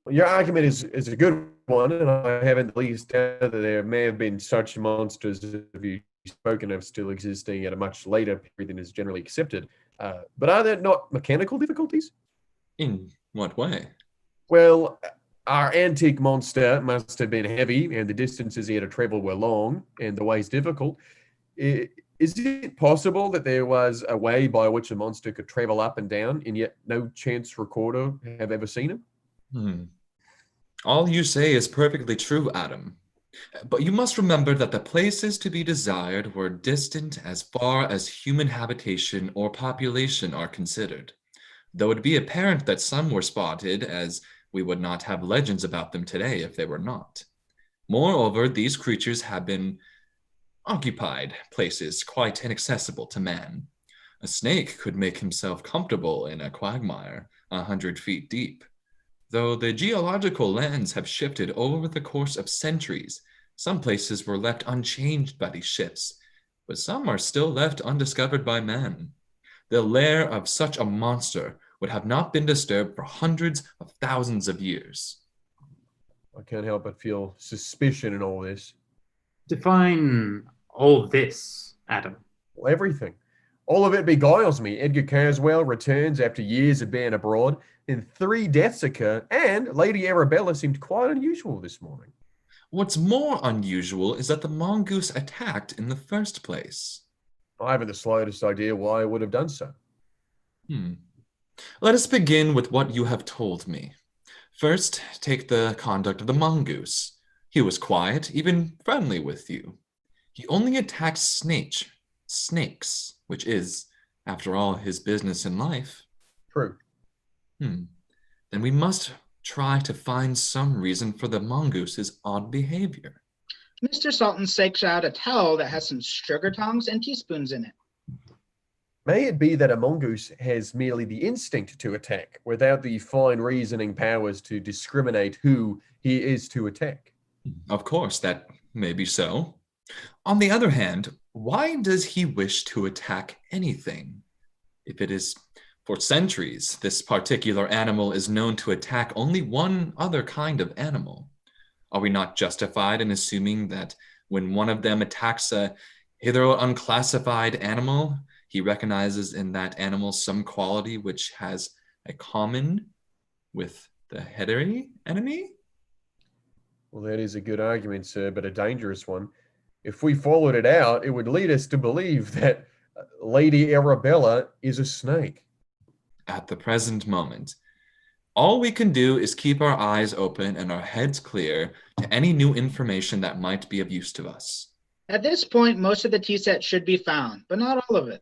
Speaker 3: Your argument is a good one, and I haven't the least doubt that there may have been such monsters as you've spoken of still existing at a much later period than is generally accepted. But are there not mechanical difficulties?
Speaker 5: In what way?
Speaker 3: Well, our antique monster must have been heavy, and the distances he had to travel were long, and the ways difficult. Is it possible that there was a way by which a monster could travel up and down, and yet no chance recorder have ever seen him?
Speaker 5: All you say is perfectly true, Adam. But you must remember that the places to be desired were distant as far as human habitation or population are considered, though it be apparent that some were spotted, as we would not have legends about them today if they were not. Moreover, these creatures have been occupied places quite inaccessible to man. A snake could make himself comfortable in a quagmire 100 feet deep. Though the geological lands have shifted over the course of centuries, some places were left unchanged by these shifts, but some are still left undiscovered by man. The lair of such a monster would have not been disturbed for hundreds of thousands of years.
Speaker 3: I can't help but feel suspicion in all this.
Speaker 2: Define all this, Adam.
Speaker 3: Well, everything. All of it beguiles me. Edgar Caswell returns after years of being abroad, and 3 deaths occur, and Lady Arabella seemed quite unusual this morning.
Speaker 5: What's more unusual is that the mongoose attacked in the first place.
Speaker 3: I haven't the slightest idea why I would have done so.
Speaker 5: Let us begin with what you have told me. First, take the conduct of the mongoose. He was quiet, even friendly with you. He only attacks snakes, which is, after all, his business in life.
Speaker 3: True.
Speaker 5: Then we must try to find some reason for the mongoose's odd behavior.
Speaker 1: Mr. Sultan shakes out a towel that has some sugar tongs and teaspoons in it.
Speaker 3: May it be that a mongoose has merely the instinct to attack, without the fine reasoning powers to discriminate who he is to attack?
Speaker 5: Of course, that may be so. On the other hand, why does he wish to attack anything? If it is for centuries, this particular animal is known to attack only one other kind of animal. Are we not justified in assuming that when one of them attacks a hitherto unclassified animal, he recognizes in that animal some quality which has a common with the hereditary enemy?
Speaker 3: Well, that is a good argument, sir, but a dangerous one. If we followed it out, it would lead us to believe that Lady Arabella is a snake.
Speaker 5: At the present moment, all we can do is keep our eyes open and our heads clear to any new information that might be of use to us.
Speaker 1: At this point, most of the tea set should be found, but not all of it.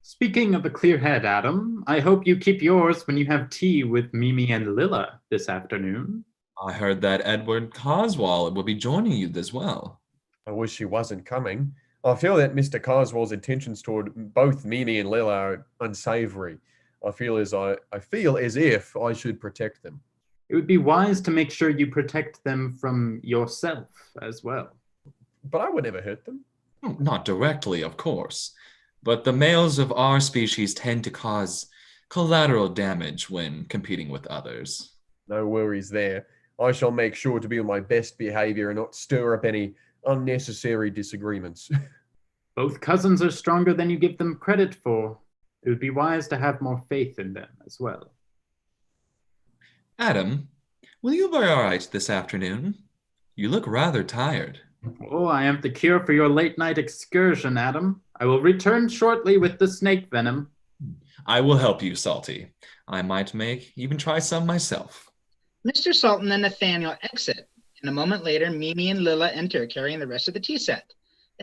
Speaker 2: Speaking of a clear head, Adam, I hope you keep yours when you have tea with Mimi and Lilla this afternoon.
Speaker 5: I heard that Edward Coswell will be joining you as well.
Speaker 3: I wish he wasn't coming. I feel that Mr. Coswell's intentions toward both Mimi and Lilla are unsavory. I feel as if I should protect them.
Speaker 2: It would be wise to make sure you protect them from yourself as well.
Speaker 3: But I would never hurt them.
Speaker 5: Not directly, of course, but the males of our species tend to cause collateral damage when competing with others.
Speaker 3: No worries there. I shall make sure to be on my best behavior and not stir up any unnecessary disagreements.
Speaker 2: Both cousins are stronger than you give them credit for. It would be wise to have more faith in them as well.
Speaker 5: Adam, will you be all right this afternoon? You look rather tired.
Speaker 2: Oh, I am the cure for your late night excursion, Adam. I will return shortly with the snake venom.
Speaker 5: I will help you, Salty. I might even try some myself.
Speaker 1: Mr. Sultan and Nathaniel exit, and a moment later, Mimi and Lila enter carrying the rest of the tea set.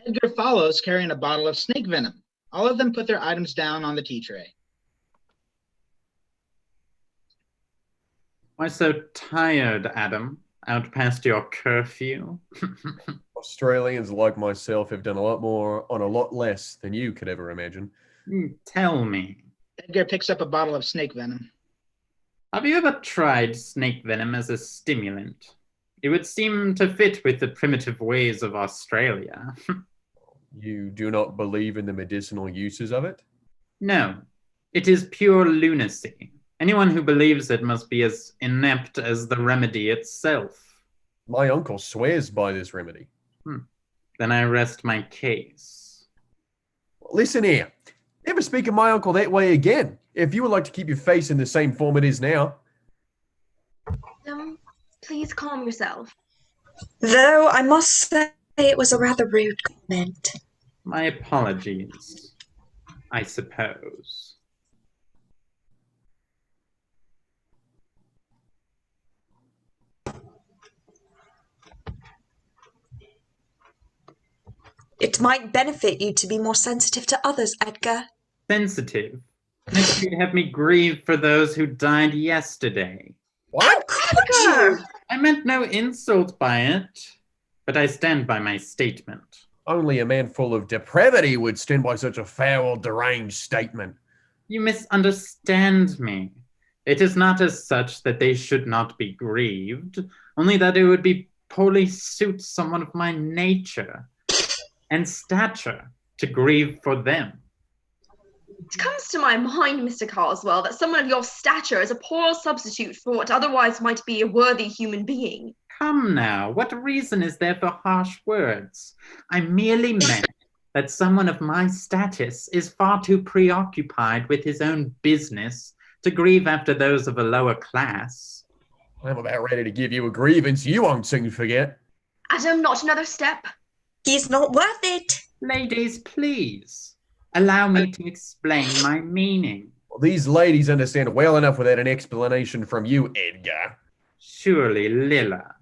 Speaker 1: Edgar follows carrying a bottle of snake venom. All of them put their items down on the tea tray.
Speaker 2: Why so tired, Adam? Out past your curfew?
Speaker 3: Australians like myself have done a lot more on a lot less than you could ever imagine.
Speaker 2: Tell me.
Speaker 1: Edgar picks up a bottle of snake venom.
Speaker 2: Have you ever tried snake venom as a stimulant? It would seem to fit with the primitive ways of Australia.
Speaker 3: You do not believe in the medicinal uses of it?
Speaker 2: No, it is pure lunacy. Anyone who believes it must be as inept as the remedy itself.
Speaker 3: My uncle swears by this remedy.
Speaker 2: Then I rest my case.
Speaker 3: Listen here. Never speak of my uncle that way again. If you would like to keep your face in the same form it is now.
Speaker 6: Please calm yourself.
Speaker 4: Though I must say it was a rather rude comment.
Speaker 2: My apologies, I suppose.
Speaker 4: It might benefit you to be more sensitive to others, Edgar.
Speaker 2: Sensitive? Next you'd have me grieve for those who died yesterday.
Speaker 4: How could you?
Speaker 2: I meant no insult by it, but I stand by my statement.
Speaker 3: Only a man full of depravity would stand by such a foul, deranged statement.
Speaker 2: You misunderstand me. It is not as such that they should not be grieved, only that it would be poorly suit someone of my nature and stature to grieve for them.
Speaker 6: It comes to my mind, Mr. Carswell, that someone of your stature is a poor substitute for what otherwise might be a worthy human being.
Speaker 2: Come now, what reason is there for harsh words? I merely meant that someone of my status is far too preoccupied with his own business to grieve after those of a lower class.
Speaker 3: I'm about ready to give you a grievance you won't soon forget.
Speaker 6: Adam, not another step.
Speaker 4: He's not worth it.
Speaker 2: Ladies, please, allow me to explain my meaning.
Speaker 3: Well, these ladies understand well enough without an explanation from you, Edgar.
Speaker 2: Surely, Lila,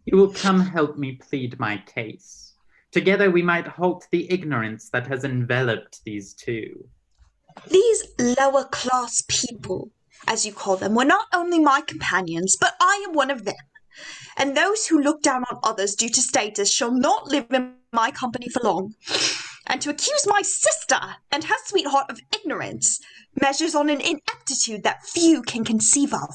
Speaker 2: you will come help me plead my case. Together we might halt the ignorance that has enveloped these two.
Speaker 4: These lower class people, as you call them, were not only my companions, but I am one of them. And those who look down on others due to status shall not live in my company for long. And to accuse my sister and her sweetheart of ignorance measures on an ineptitude that few can conceive of.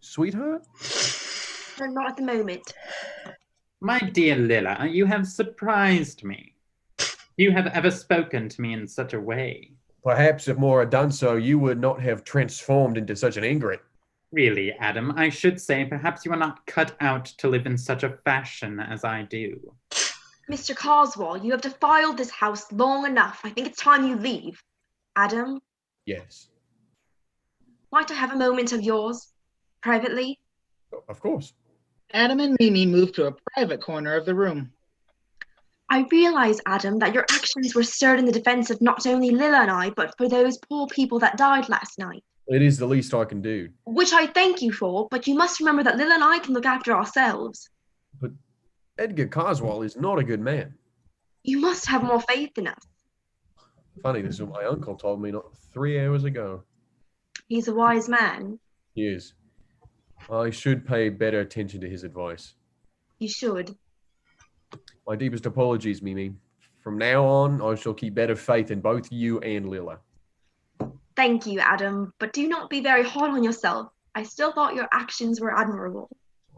Speaker 3: Sweetheart?
Speaker 6: No, not at the moment.
Speaker 2: My dear Lila, you have surprised me. You have ever spoken to me in such a way.
Speaker 3: Perhaps if more had done so, you would not have transformed into such an ingrate.
Speaker 2: Really, Adam, I should say perhaps you are not cut out to live in such a fashion as I do.
Speaker 6: Mr. Carswell, you have defiled this house long enough. I think it's time you leave. Adam,
Speaker 3: Yes.
Speaker 6: might I have a moment of yours? Privately?
Speaker 3: Of course.
Speaker 1: Adam and Mimi move to a private corner of the room.
Speaker 6: I realize, Adam, that your actions were stirred in the defense of not only Lila and I, but for those poor people that died last night.
Speaker 3: It is the least I can do.
Speaker 6: Which I thank you for, but you must remember that Lila and I can look after ourselves.
Speaker 3: But Edgar Carswell is not a good man.
Speaker 6: You must have more faith in us.
Speaker 3: Funny, this is what my uncle told me not 3 hours ago.
Speaker 6: He's a wise man.
Speaker 3: He is. I should pay better attention to his advice.
Speaker 6: You should.
Speaker 3: My deepest apologies, Mimi. From now on, I shall keep better faith in both you and Lila.
Speaker 6: Thank you, Adam, but do not be very hard on yourself. I still thought your actions were admirable.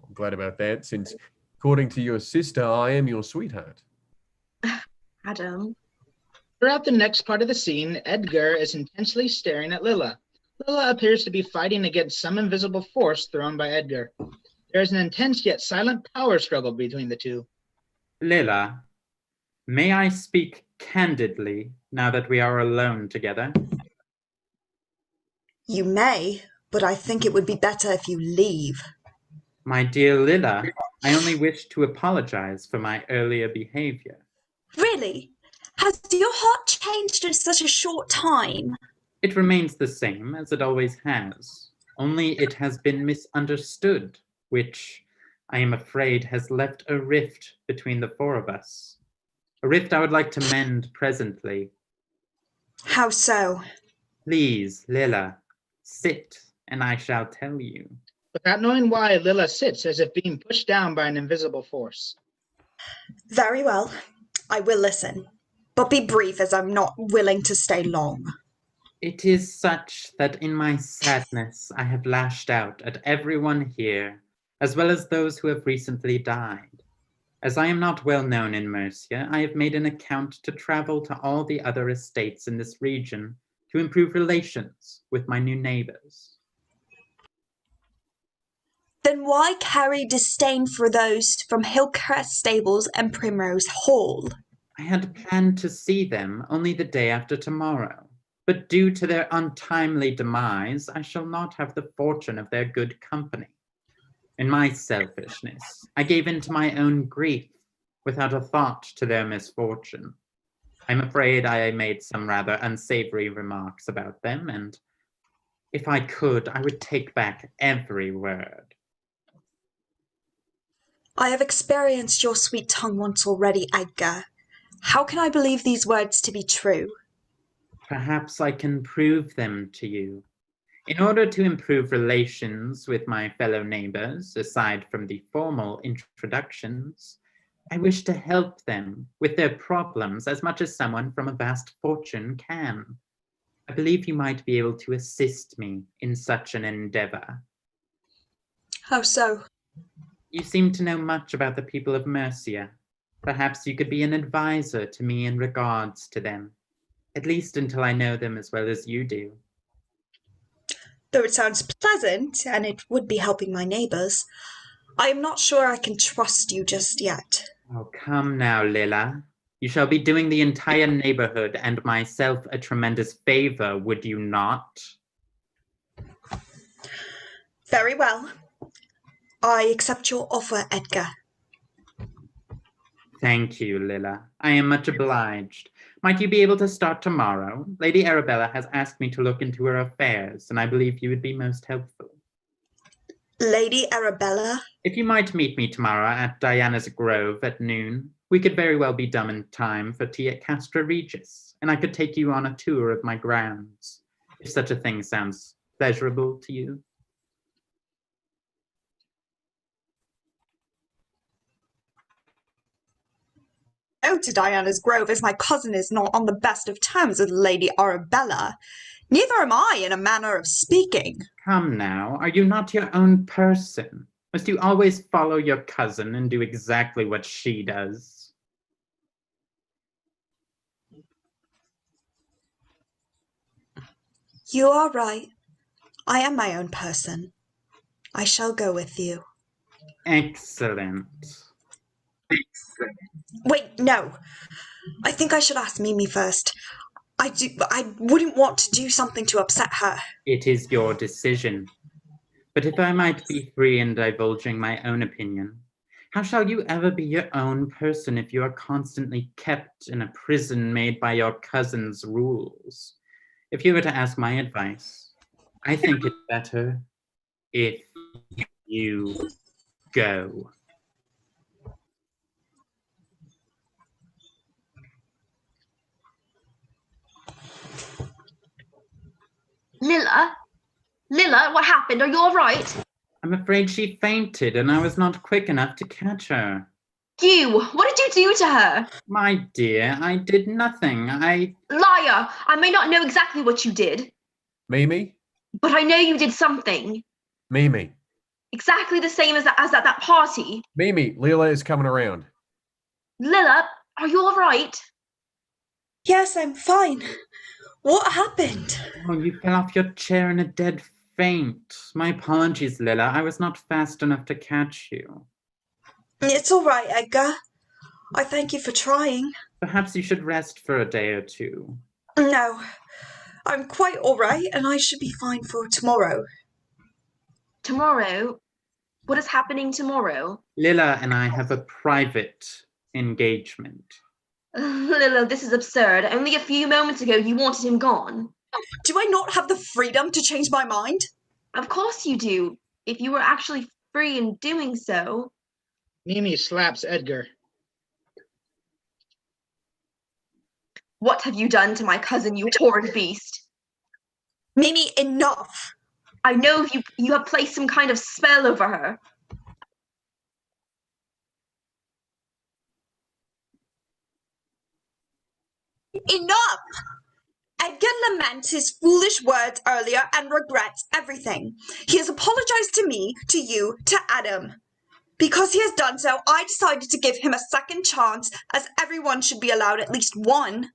Speaker 3: I'm glad about that, since According to your sister, I am your sweetheart.
Speaker 6: Adam.
Speaker 1: Throughout the next part of the scene, Edgar is intensely staring at Lila. Lila appears to be fighting against some invisible force thrown by Edgar. There is an intense yet silent power struggle between the two.
Speaker 2: Lila, may I speak candidly now that we are alone together?
Speaker 4: You may, but I think it would be better if you leave.
Speaker 2: My dear Lila, I only wish to apologize for my earlier behavior.
Speaker 4: Really? Has your heart changed in such a short time?
Speaker 2: It remains the same as it always has, only it has been misunderstood, which I am afraid has left a rift between the four of us. A rift I would like to mend presently.
Speaker 4: How so?
Speaker 2: Please, Lila, sit and I shall tell you.
Speaker 1: Without knowing why, Lila sits as if being pushed down by an invisible force.
Speaker 4: Very well. I will listen. But be brief, as I'm not willing to stay long.
Speaker 2: It is such that in my sadness I have lashed out at everyone here, as well as those who have recently died. As I am not well known in Mercia, I have made an account to travel to all the other estates in this region to improve relations with my new neighbors.
Speaker 4: Then why carry disdain for those from Hillcrest Stables and Primrose Hall?
Speaker 2: I had planned to see them only the day after tomorrow, but due to their untimely demise, I shall not have the fortune of their good company. In my selfishness, I gave in to my own grief without a thought to their misfortune. I'm afraid I made some rather unsavory remarks about them, and if I could, I would take back every word.
Speaker 4: I have experienced your sweet tongue once already, Edgar. How can I believe these words to be true?
Speaker 2: Perhaps I can prove them to you. In order to improve relations with my fellow neighbors, aside from the formal introductions, I wish to help them with their problems as much as someone from a vast fortune can. I believe you might be able to assist me in such an endeavor.
Speaker 4: How so?
Speaker 2: You seem to know much about the people of Mercia. Perhaps you could be an advisor to me in regards to them, at least until I know them as well as you do.
Speaker 4: Though it sounds pleasant, and it would be helping my neighbors, I am not sure I can trust you just yet.
Speaker 2: Oh, come now, Lila. You shall be doing the entire neighborhood and myself a tremendous favor, would you not?
Speaker 4: Very well. I accept your offer, Edgar.
Speaker 2: Thank you, Lila. I am much obliged. Might you be able to start tomorrow? Lady Arabella has asked me to look into her affairs, and I believe you would be most helpful.
Speaker 4: Lady Arabella?
Speaker 2: If you might meet me tomorrow at Diana's Grove at noon, we could very well be done in time for tea at Castra Regis, and I could take you on a tour of my grounds, if such a thing sounds pleasurable to you.
Speaker 4: Go to Diana's Grove, as my cousin is not on the best of terms with Lady Arabella. Neither am I, in a manner of speaking.
Speaker 2: Come now, are you not your own person? Must you always follow your cousin and do exactly what she does?
Speaker 4: You are right. I am my own person. I shall go with you.
Speaker 2: Excellent.
Speaker 4: Wait, no. I think I should ask Mimi first. I wouldn't want to do something to upset her.
Speaker 2: It is your decision. But if I might be free in divulging my own opinion, how shall you ever be your own person if you are constantly kept in a prison made by your cousin's rules? If you were to ask my advice, I think it better if you go.
Speaker 6: Lila? Lila, what happened? Are you all right?
Speaker 2: I'm afraid she fainted and I was not quick enough to catch her.
Speaker 6: You, what did you do to her?
Speaker 2: My dear, I did nothing.
Speaker 6: Liar! I may not know exactly what you did,
Speaker 3: Mimi?
Speaker 6: but I know you did something.
Speaker 3: Mimi,
Speaker 6: Exactly the same as at that party.
Speaker 3: Mimi, Leela is coming around.
Speaker 6: Lila, are you all right?
Speaker 4: Yes, I'm fine. What happened?
Speaker 2: Oh, you fell off your chair in a dead faint. My apologies, Lila. I was not fast enough to catch you.
Speaker 4: It's all right, Edgar. I thank you for trying.
Speaker 2: Perhaps you should rest for a day or two.
Speaker 4: No, I'm quite all right, and I should be fine for tomorrow.
Speaker 6: Tomorrow? What is happening tomorrow?
Speaker 2: Lila and I have a private engagement.
Speaker 6: Lila, this is absurd. Only a few moments ago you wanted him gone.
Speaker 4: Do I not have the freedom to change my mind?
Speaker 6: Of course you do. If you were actually free in doing so.
Speaker 1: Mimi slaps Edgar.
Speaker 6: What have you done to my cousin, you horrid beast?
Speaker 4: Mimi, enough!
Speaker 6: I know you have placed some kind of spell over her.
Speaker 4: Enough! Edgar laments his foolish words earlier and regrets everything. He has apologized to me, to you, to Adam. Because he has done so, I decided to give him a second chance, as everyone should be allowed at least one.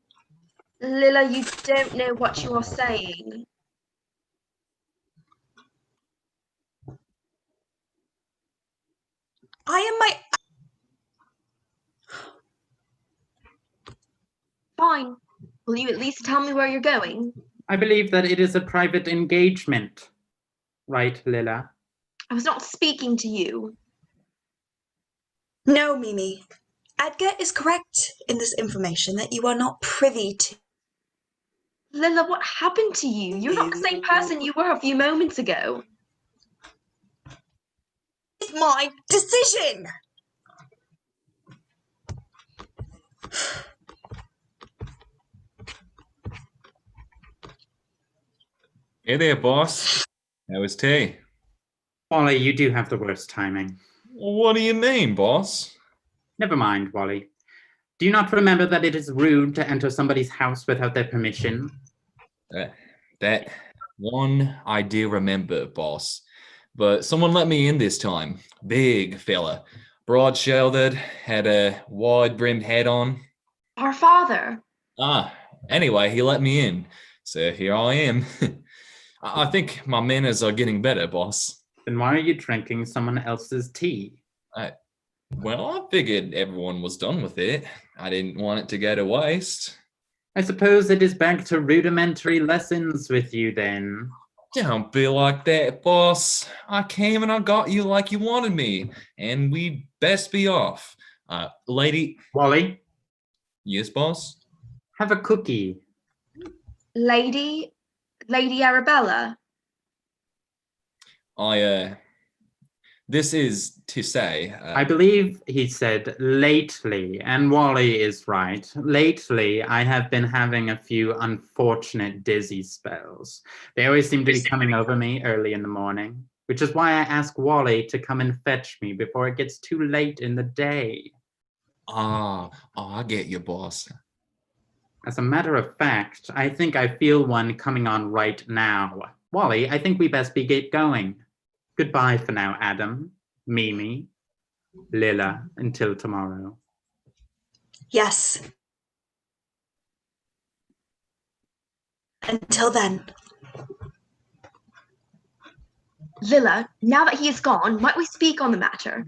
Speaker 6: Lila, you don't know what you are saying.
Speaker 4: I am my...
Speaker 6: Fine. Will you at least tell me where you're going?
Speaker 2: I believe that it is a private engagement. Right, Lila?
Speaker 6: I was not speaking to you.
Speaker 4: No, Mimi. Edgar is correct in this information that you are not privy to.
Speaker 6: Lila, what happened to you? You're not the same person you were a few moments ago.
Speaker 4: It's my decision!
Speaker 5: Hey there, boss. How was tea?
Speaker 2: Wally, you do have the worst timing.
Speaker 5: What do you mean, boss?
Speaker 2: Never mind, Wally. Do you not remember that it is rude to enter somebody's house without their permission?
Speaker 5: That one I do remember, boss. But someone let me in this time. Big fella. Broad-shouldered, had a wide-brimmed hat on.
Speaker 6: Our father.
Speaker 5: Anyway, he let me in. So here I am. I think my manners are getting better, boss.
Speaker 2: Then why are you drinking someone else's tea?
Speaker 5: Well, I figured everyone was done with it. I didn't want it to go to waste.
Speaker 2: I suppose it is back to rudimentary lessons with you then.
Speaker 5: Don't be like that, boss. I came and I got you like you wanted me, and we'd best be off. Lady.
Speaker 2: Wally?
Speaker 5: Yes, boss?
Speaker 2: Have a cookie.
Speaker 6: Lady Arabella.
Speaker 5: This is to say...
Speaker 2: I believe he said lately, and Wally is right. Lately, I have been having a few unfortunate dizzy spells. They always seem to be coming over me early in the morning, which is why I ask Wally to come and fetch me before it gets too late in the day.
Speaker 5: I get you, boss.
Speaker 2: As a matter of fact, I think I feel one coming on right now. Wally, I think we best be get going. Goodbye for now, Adam, Mimi, Lila, until tomorrow.
Speaker 4: Yes. Until then.
Speaker 6: Lila, now that he is gone, might we speak on the matter?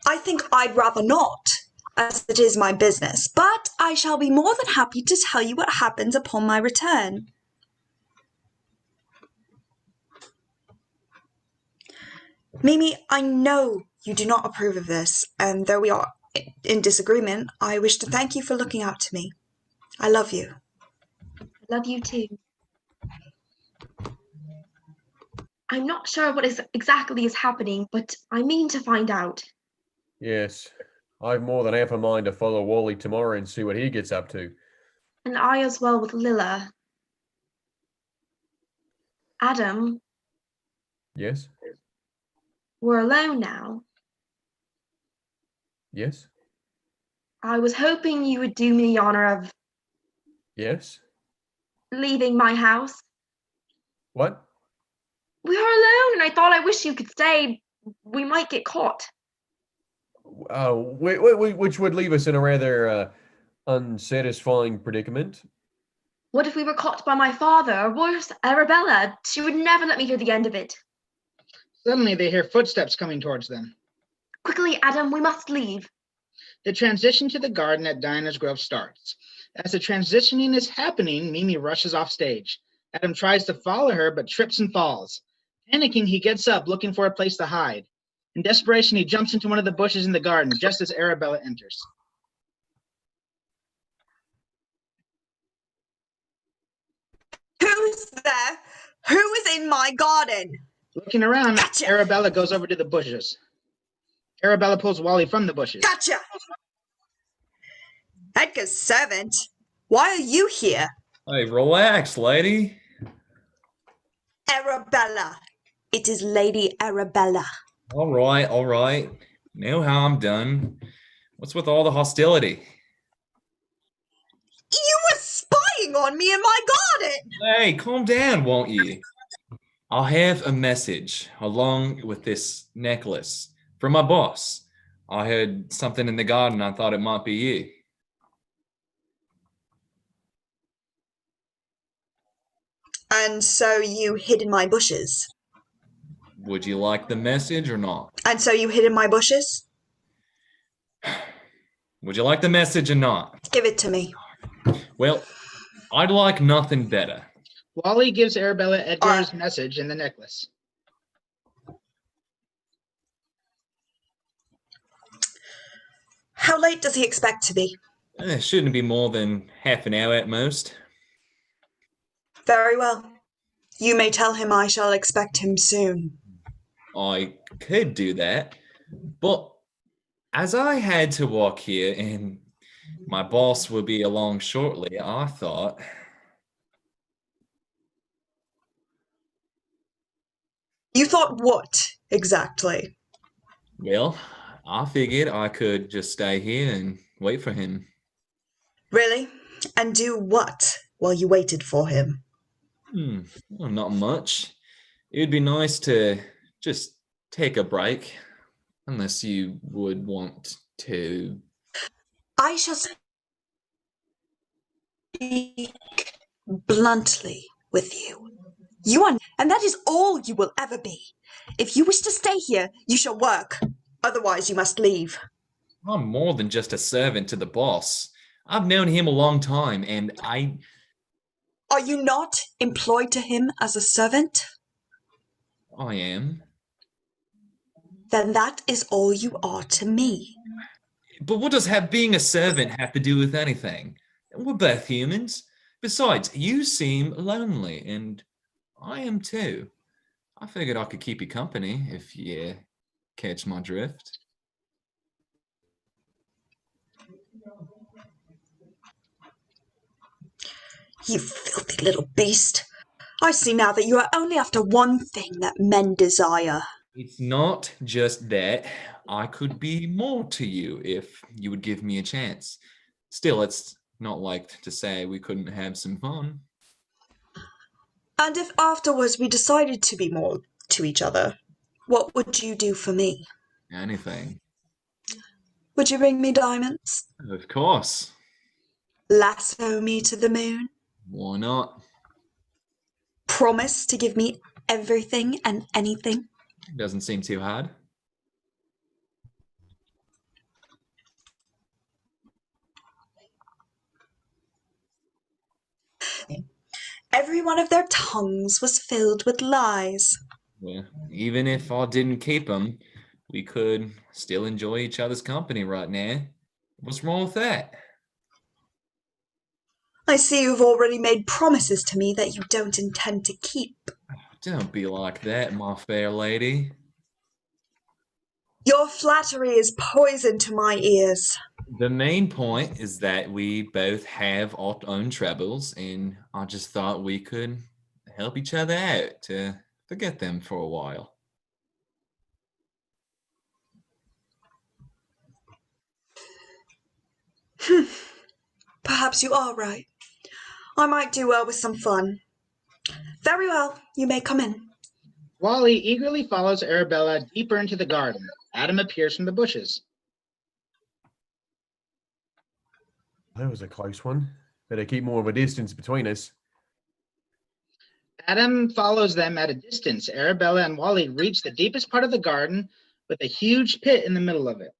Speaker 4: I think I'd rather not, as it is my business, but I shall be more than happy to tell you what happens upon my return. Mimi, I know you do not approve of this, and though we are in disagreement, I wish to thank you for looking out to me. I love you.
Speaker 6: I love you too. I'm not sure what exactly is happening, but I mean to find out.
Speaker 3: Yes, I've more than half a mind to follow Wally tomorrow and see what he gets up to.
Speaker 6: And I as well with Lila. Adam.
Speaker 3: Yes?
Speaker 6: We're alone now.
Speaker 3: Yes?
Speaker 6: I was hoping you would do me the honor of
Speaker 3: Yes?
Speaker 6: leaving my house.
Speaker 3: What?
Speaker 6: We are alone, and I thought I wish you could stay. We might get caught.
Speaker 3: Which would leave us in a rather unsatisfying predicament.
Speaker 6: What if we were caught by my father, or worse, Arabella? She would never let me hear the end of it.
Speaker 1: Suddenly, they hear footsteps coming towards them.
Speaker 6: Quickly, Adam, we must leave.
Speaker 1: The transition to the garden at Diana's Grove starts. As the transitioning is happening, Mimi rushes off stage. Adam tries to follow her, but trips and falls. Panicking, he gets up, looking for a place to hide. In desperation, he jumps into one of the bushes in the garden, just as Arabella enters.
Speaker 4: Who's there? Who is in my garden?
Speaker 1: Looking around,
Speaker 4: Gotcha.
Speaker 1: Arabella goes over to the bushes. Arabella pulls Wally from the bushes.
Speaker 4: Gotcha! Edgar's servant? Why are you here?
Speaker 5: Hey, relax, lady.
Speaker 4: Arabella. It is Lady Arabella.
Speaker 5: All right. No harm done. What's with all the hostility?
Speaker 4: You were spying on me in my garden!
Speaker 5: Hey, calm down, won't you? I'll have a message along with this necklace from my boss. I heard something in the garden. I thought it might be you.
Speaker 4: And so you hid in my bushes?
Speaker 5: Would you like the message or not?
Speaker 4: And so you hid in my bushes?
Speaker 5: Would you like the message or not?
Speaker 4: Give it to me.
Speaker 5: Well, I'd like nothing better.
Speaker 1: Wally gives Arabella Edgar's message and the necklace.
Speaker 4: How late does he expect to be?
Speaker 5: It shouldn't be more than half an hour at most.
Speaker 4: Very well. You may tell him I shall expect him soon.
Speaker 5: I could do that, but as I had to walk here and my boss will be along shortly, I thought...
Speaker 4: You thought what, exactly?
Speaker 5: Well, I figured I could just stay here and wait for him.
Speaker 4: Really? And do what while you waited for him?
Speaker 5: Well, not much. It'd be nice to just take a break, unless you would want to.
Speaker 4: I shall speak bluntly with you. You are, and that is all you will ever be. If you wish to stay here, you shall work. Otherwise, you must leave.
Speaker 5: I'm more than just a servant to the boss. I've known him a long time, and
Speaker 4: Are you not employed to him as a servant?
Speaker 5: I am.
Speaker 4: Then that is all you are to me.
Speaker 5: But what does being a servant have to do with anything? We're both humans. Besides, you seem lonely, and I am too. I figured I could keep you company if you catch my drift.
Speaker 4: You filthy little beast. I see now that you are only after one thing that men desire.
Speaker 5: It's not just that. I could be more to you if you would give me a chance. Still, it's not like to say we couldn't have some fun.
Speaker 4: And if afterwards we decided to be more to each other, what would you do for me?
Speaker 5: Anything.
Speaker 4: Would you bring me diamonds?
Speaker 5: Of course.
Speaker 4: Lasso me to the moon?
Speaker 5: Why not?
Speaker 4: Promise to give me everything and anything?
Speaker 5: Doesn't seem too hard.
Speaker 4: Every one of their tongues was filled with lies.
Speaker 5: Well, even if I didn't keep them, we could still enjoy each other's company right now. What's wrong with that?
Speaker 4: I see you've already made promises to me that you don't intend to keep.
Speaker 5: Don't be like that, my fair lady.
Speaker 4: Your flattery is poison to my ears.
Speaker 5: The main point is that we both have our own troubles, and I just thought we could help each other out to forget them for a while.
Speaker 4: Perhaps you are right. I might do well with some fun. Very well, you may come in.
Speaker 1: Wally eagerly follows Arabella deeper into the garden. Adam appears from the bushes.
Speaker 3: That was a close one. Better keep more of a distance between us.
Speaker 1: Adam follows them at a distance. Arabella and Wally reach the deepest part of the garden with a huge pit in the middle of it.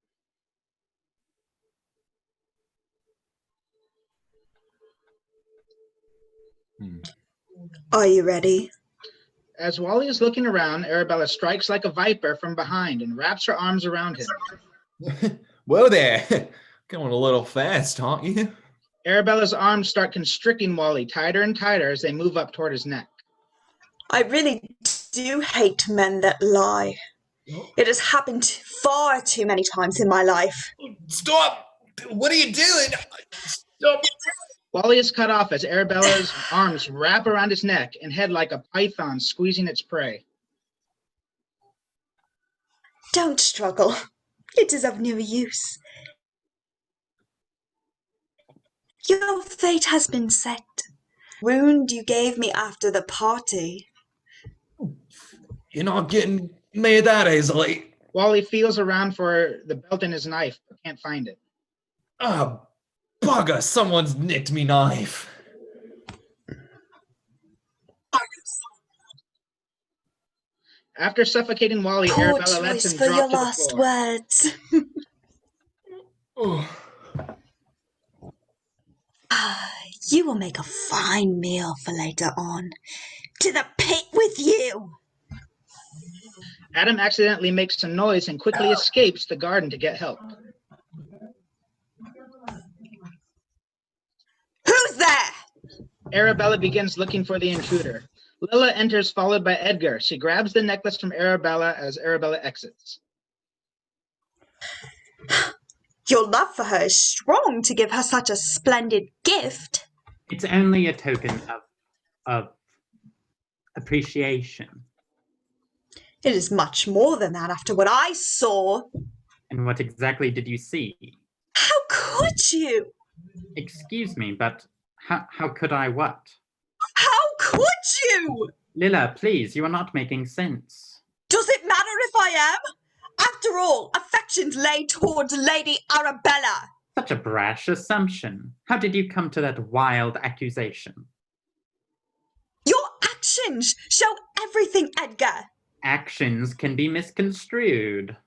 Speaker 4: Are you ready?
Speaker 1: As Wally is looking around, Arabella strikes like a viper from behind and wraps her arms around him.
Speaker 5: Whoa there! Going a little fast, aren't you?
Speaker 1: Arabella's arms start constricting Wally tighter and tighter as they move up toward his neck.
Speaker 4: I really do hate men that lie. It has happened far too many times in my life.
Speaker 5: Stop! What are you doing? Stop!
Speaker 1: Wally is cut off as Arabella's arms wrap around his neck and head like a python squeezing its prey.
Speaker 4: Don't struggle. It is of no use. Your fate has been set. Wound you gave me after the party.
Speaker 5: You're not getting me that easily.
Speaker 1: Wally feels around for the belt in his knife, but can't find it.
Speaker 5: Ah, bugger! Someone's nicked me knife.
Speaker 1: After suffocating Wally,
Speaker 4: Poor
Speaker 1: Arabella lets
Speaker 4: choice
Speaker 1: him
Speaker 4: for
Speaker 1: drop
Speaker 4: your
Speaker 1: to the
Speaker 4: last
Speaker 1: floor.
Speaker 4: words.
Speaker 5: Oh.
Speaker 4: You will make a fine meal for later on. To the pit with you!
Speaker 1: Adam accidentally makes some noise and quickly escapes the garden to get help.
Speaker 4: Who's there?
Speaker 1: Arabella begins looking for the intruder. Lilla enters, followed by Edgar. She grabs the necklace from Arabella as Arabella exits.
Speaker 4: Your love for her is strong to give her such a splendid gift.
Speaker 2: It's only a token of appreciation.
Speaker 4: It is much more than that after what I saw.
Speaker 2: And what exactly did you see?
Speaker 4: How could you?
Speaker 2: Excuse me, but how could I what?
Speaker 4: How could you?
Speaker 2: Lilla, please, you are not making sense.
Speaker 4: Does it matter if I am? After all, affections lay towards Lady Arabella.
Speaker 2: Such a brash assumption. How did you come to that wild accusation?
Speaker 4: Your actions show everything, Edgar.
Speaker 2: Actions can be misconstrued.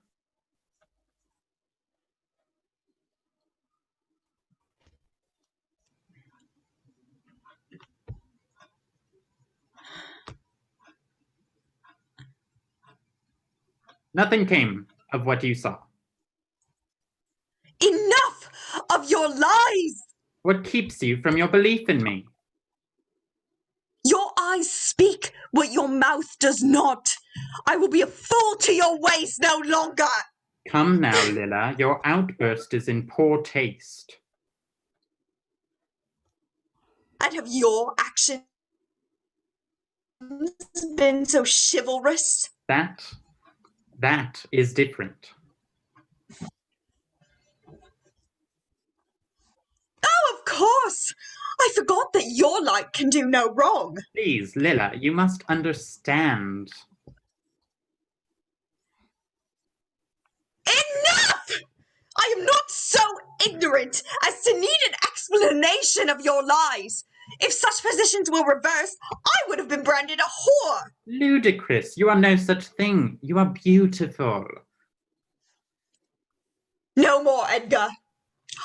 Speaker 2: Nothing came of what you saw.
Speaker 4: Enough of your lies!
Speaker 2: What keeps you from your belief in me?
Speaker 4: Your eyes speak what your mouth does not. I will be a fool to your ways no longer.
Speaker 2: Come now, Lilla, your outburst is in poor taste.
Speaker 4: And have your actions been so chivalrous?
Speaker 2: That is different.
Speaker 4: Oh, of course! I forgot that your light can do no wrong.
Speaker 2: Please, Lilla, you must understand.
Speaker 4: Enough! I am not so ignorant as to need an explanation of your lies. If such positions were reversed, I would have been branded a whore.
Speaker 2: Ludicrous, you are no such thing. You are beautiful.
Speaker 4: No more, Edgar.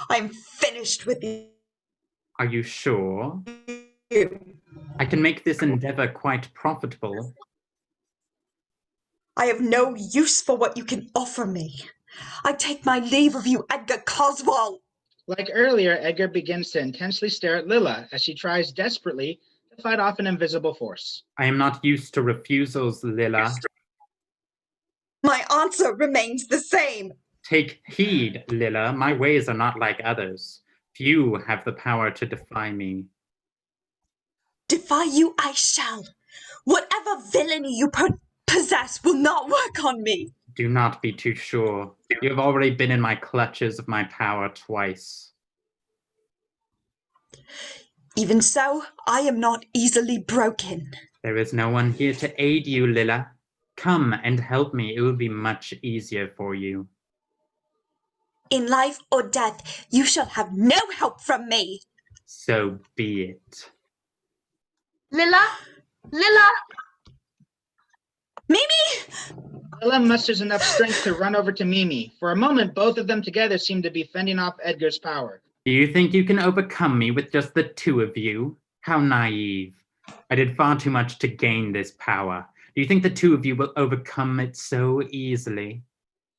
Speaker 4: I am finished with you.
Speaker 2: Are you sure? I can make this endeavor quite profitable.
Speaker 4: I have no use for what you can offer me. I take my leave of you, Edgar Coswell.
Speaker 1: Like earlier, Edgar begins to intensely stare at Lilla as she tries desperately to fight off an invisible force.
Speaker 2: I am not used to refusals, Lilla.
Speaker 4: My answer remains the same.
Speaker 2: Take heed, Lilla. My ways are not like others. Few have the power to defy me.
Speaker 4: Defy you I shall. Whatever villainy you possess will not work on me.
Speaker 2: Do not be too sure. You have already been in my clutches of my power twice.
Speaker 4: Even so, I am not easily broken.
Speaker 2: There is no one here to aid you, Lilla. come and help me, it will be much easier for you.
Speaker 4: In life or death, you shall have no help from me.
Speaker 2: So be it.
Speaker 6: Lilla? Lilla?
Speaker 4: Mimi!
Speaker 1: Lilla musters enough strength to run over to Mimi. For a moment, both of them together seem to be fending off Edgar's power.
Speaker 2: Do you think you can overcome me with just the two of you? How naive. I did far too much to gain this power. Do you think the two of you will overcome it so easily?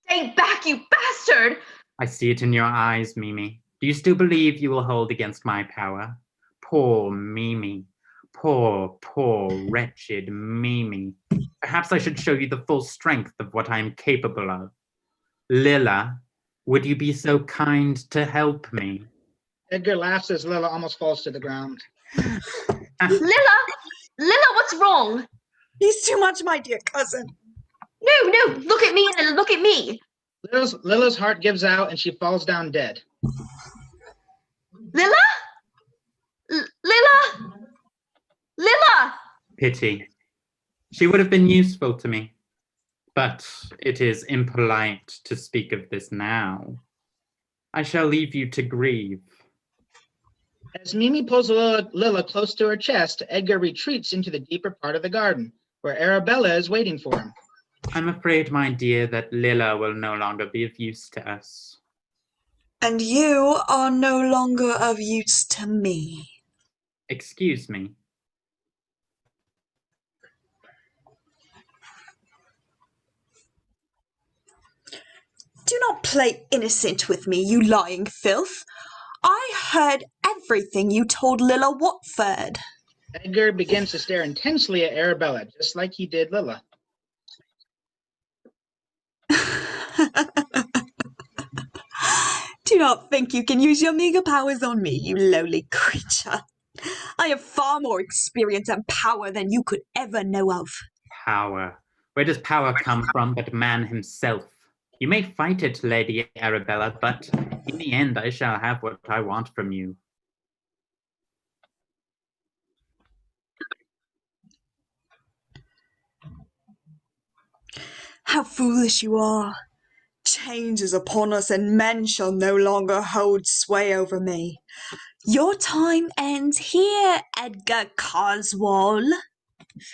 Speaker 6: Stay back, you bastard!
Speaker 2: I see it in your eyes, Mimi. Do you still believe you will hold against my power? Poor Mimi. Poor, wretched Mimi. Perhaps I should show you the full strength of what I am capable of. Lilla, would you be so kind to help me?
Speaker 1: Edgar laughs as Lilla almost falls to the ground.
Speaker 6: Lilla? Lilla, what's wrong?
Speaker 4: He's too much, my dear cousin.
Speaker 6: No, look at me and look at me.
Speaker 1: Lilla's heart gives out and she falls down dead.
Speaker 6: Lilla? Lilla? Lilla!
Speaker 2: Pity. She would have been useful to me. But it is impolite to speak of this now. I shall leave you to grieve.
Speaker 1: As Mimi pulls Lilla close to her chest, Edgar retreats into the deeper part of the garden, where Arabella is waiting for him.
Speaker 2: I'm afraid, my dear, that Lilla will no longer be of use to us.
Speaker 4: And you are no longer of use to me.
Speaker 2: Excuse me.
Speaker 4: Do not play innocent with me, you lying filth. I heard everything you told Lilla Watford.
Speaker 1: Edgar begins to stare intensely at Arabella, just like he did Lilla.
Speaker 4: Do not think you can use your meager powers on me, you lowly creature. I have far more experience and power than you could ever know of.
Speaker 2: Power. Where does power come from but man himself? You may fight it, Lady Arabella, but in the end I shall have what I want from you.
Speaker 4: How foolish you are. Change is upon us, and men shall no longer hold sway over me. Your time ends here, Edgar Carswell.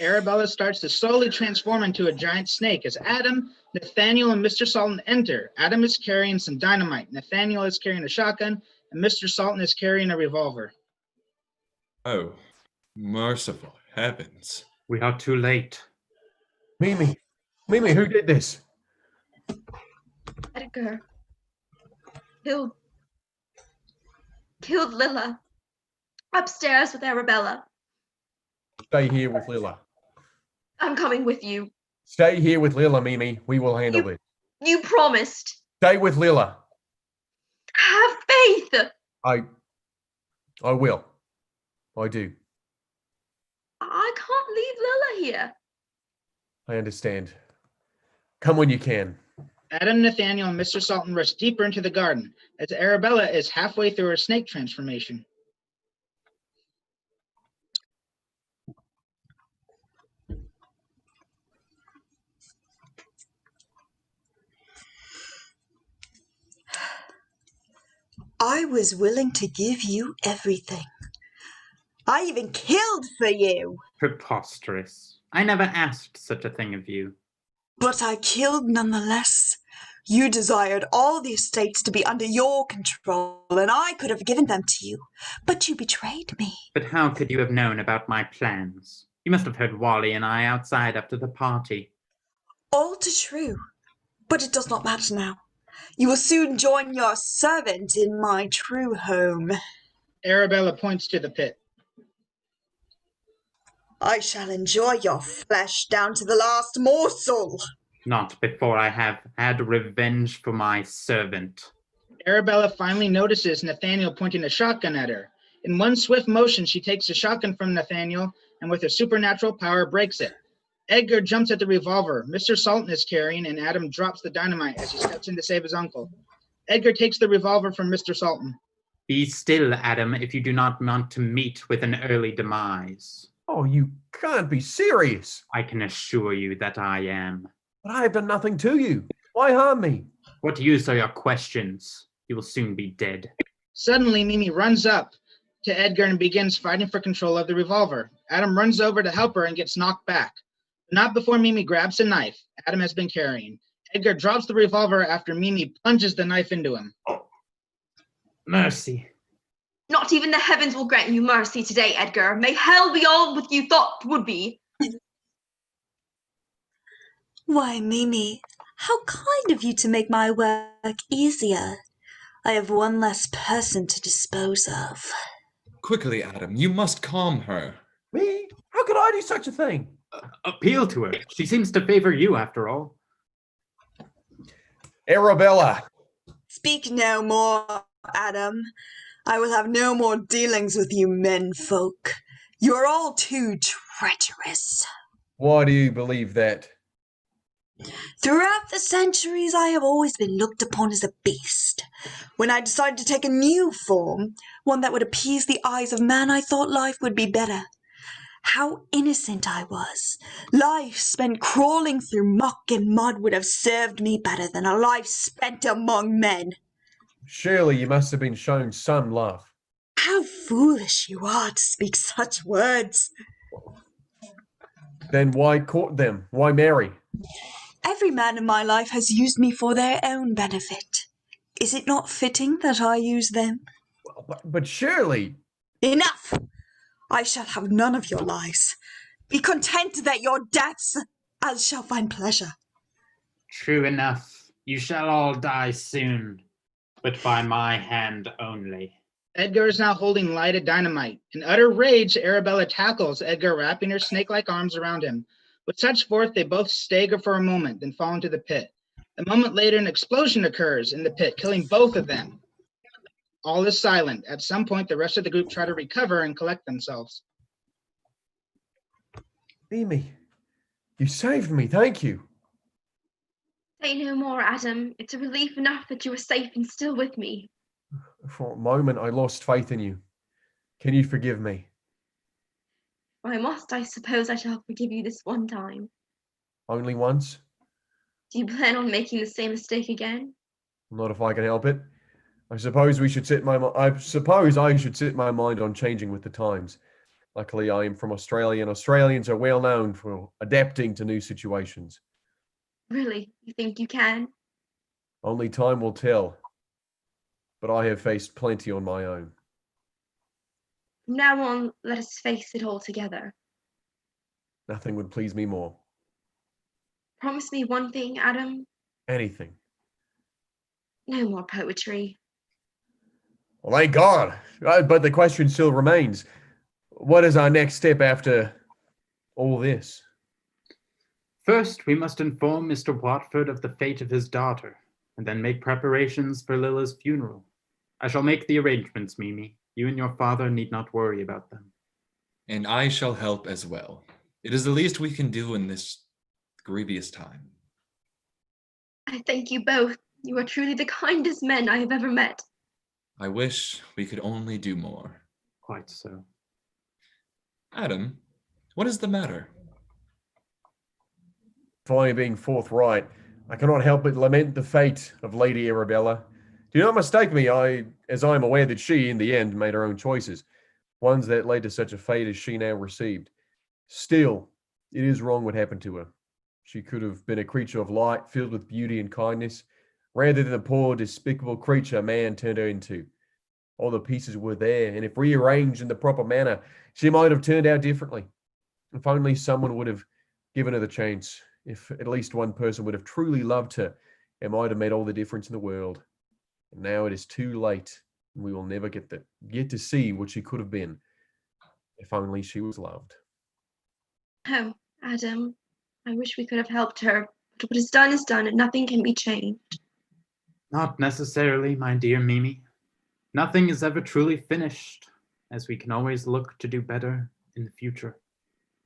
Speaker 1: Arabella starts to slowly transform into a giant snake as Adam, Nathaniel, and Mr. Sultan enter. Adam is carrying some dynamite. Nathaniel is carrying a shotgun, and Mr. Sultan is carrying a revolver.
Speaker 5: Oh, merciful heavens.
Speaker 2: We are too late.
Speaker 3: Mimi, who did this?
Speaker 6: Edgar. Killed Lilla. Upstairs with Arabella.
Speaker 3: Stay here with Lilla.
Speaker 6: I'm coming with you.
Speaker 3: Stay here with Lilla, Mimi. We will handle it.
Speaker 6: You promised.
Speaker 3: Stay with Lilla.
Speaker 6: Have faith.
Speaker 3: I will. I do.
Speaker 6: I can't leave Lilla here.
Speaker 3: I understand. Come when you can.
Speaker 1: Adam, Nathaniel, and Mr. Sultan rush deeper into the garden as Arabella is halfway through her snake transformation.
Speaker 4: I was willing to give you everything. I even killed for you.
Speaker 2: Preposterous. I never asked such a thing of you.
Speaker 4: But I killed nonetheless. You desired all the estates to be under your control, and I could have given them to you. But you betrayed me.
Speaker 2: But how could you have known about my plans? You must have heard Wally and I outside after the party.
Speaker 4: All too true. But it does not matter now. You will soon join your servant in my true home.
Speaker 1: Arabella points to the pit.
Speaker 4: I shall enjoy your flesh down to the last morsel.
Speaker 2: Not before I have had revenge for my servant.
Speaker 1: Arabella finally notices Nathaniel pointing a shotgun at her. In one swift motion, she takes the shotgun from Nathaniel and with her supernatural power breaks it. Edgar jumps at the revolver Mr. Sultan is carrying, and Adam drops the dynamite as he steps in to save his uncle. Edgar takes the revolver from Mr. Sultan.
Speaker 2: Be still, Adam, if you do not want to meet with an early demise.
Speaker 3: Oh, you can't be serious.
Speaker 2: I can assure you that I am.
Speaker 3: But I have done nothing to you. Why harm me?
Speaker 2: What use are your questions? You will soon be dead.
Speaker 1: Suddenly, Mimi runs up to Edgar and begins fighting for control of the revolver. Adam runs over to help her and gets knocked back. Not before Mimi grabs a knife Adam has been carrying. Edgar drops the revolver after Mimi plunges the knife into him.
Speaker 2: Mercy.
Speaker 6: Not even the heavens will grant you mercy today, Edgar. May hell be all what you thought would be.
Speaker 4: Why, Mimi, how kind of you to make my work easier. I have one less person to dispose of.
Speaker 5: Quickly, Adam, you must calm her.
Speaker 3: Me? How could I do such a thing?
Speaker 2: Appeal to her. She seems to favor you, after all.
Speaker 3: Arabella.
Speaker 4: Speak no more, Adam. I will have no more dealings with you menfolk. You are all too treacherous.
Speaker 3: Why do you believe that?
Speaker 4: Throughout the centuries, I have always been looked upon as a beast. When I decided to take a new form, one that would appease the eyes of man, I thought life would be better. How innocent I was. Life spent crawling through muck and mud would have served me better than a life spent among men.
Speaker 3: Surely you must have been shown some love.
Speaker 4: How foolish you are to speak such words.
Speaker 3: Then why court them? Why marry?
Speaker 4: Every man in my life has used me for their own benefit. Is it not fitting that I use them?
Speaker 3: But surely.
Speaker 4: Enough! I shall have none of your lies. Be content that your deaths, as shall find pleasure.
Speaker 2: True enough. You shall all die soon, but by my hand only.
Speaker 1: Edgar is now holding lighted dynamite. In utter rage, Arabella tackles Edgar, wrapping her snake-like arms around him. With such force, they both stagger for a moment, then fall into the pit. A moment later, an explosion occurs in the pit, killing both of them. All is silent. At some point, the rest of the group try to recover and collect themselves.
Speaker 3: Mimi, you saved me. Thank you.
Speaker 6: Say no more, Adam. It's a relief enough that you are safe and still with me.
Speaker 3: For a moment, I lost faith in you. Can you forgive me?
Speaker 6: I must, I suppose I shall forgive you this one time.
Speaker 3: Only once?
Speaker 6: Do you plan on making the same mistake again?
Speaker 3: Not if I can help it. I suppose I should set my mind on changing with the times. Luckily, I am from Australia, and Australians are well known for adapting to new situations.
Speaker 6: Really? You think you can?
Speaker 3: Only time will tell. But I have faced plenty on my own.
Speaker 6: From now on, let us face it all together.
Speaker 3: Nothing would please me more.
Speaker 6: Promise me one thing, Adam.
Speaker 3: Anything.
Speaker 6: No more poetry.
Speaker 3: Well, thank God. But the question still remains. What is our next step after all this?
Speaker 2: First, we must inform Mr. Watford of the fate of his daughter, and then make preparations for Lilla's funeral. I shall make the arrangements, Mimi. You and your father need not worry about them.
Speaker 5: And I shall help as well. It is the least we can do in this grievous time.
Speaker 6: I thank you both. You are truly the kindest men I have ever met.
Speaker 5: I wish we could only do more.
Speaker 2: Quite so.
Speaker 5: Adam, what is the matter?
Speaker 3: If I am being forthright, I cannot help but lament the fate of Lady Arabella. Do not mistake me, as I am aware that she, in the end, made her own choices, ones that led to such a fate as she now received. Still, it is wrong what happened to her. She could have been a creature of light, filled with beauty and kindness, rather than the poor, despicable creature man turned her into. All the pieces were there, and if rearranged in the proper manner, she might have turned out differently. If only someone would have given her the chance, if at least one person would have truly loved her, it might have made all the difference in the world. And now it is too late, and we will never get to see what she could have been, if only she was loved.
Speaker 6: Oh, Adam, I wish we could have helped her, but what is done, and nothing can be changed.
Speaker 2: Not necessarily, my dear Mimi. Nothing is ever truly finished, as we can always look to do better in the future.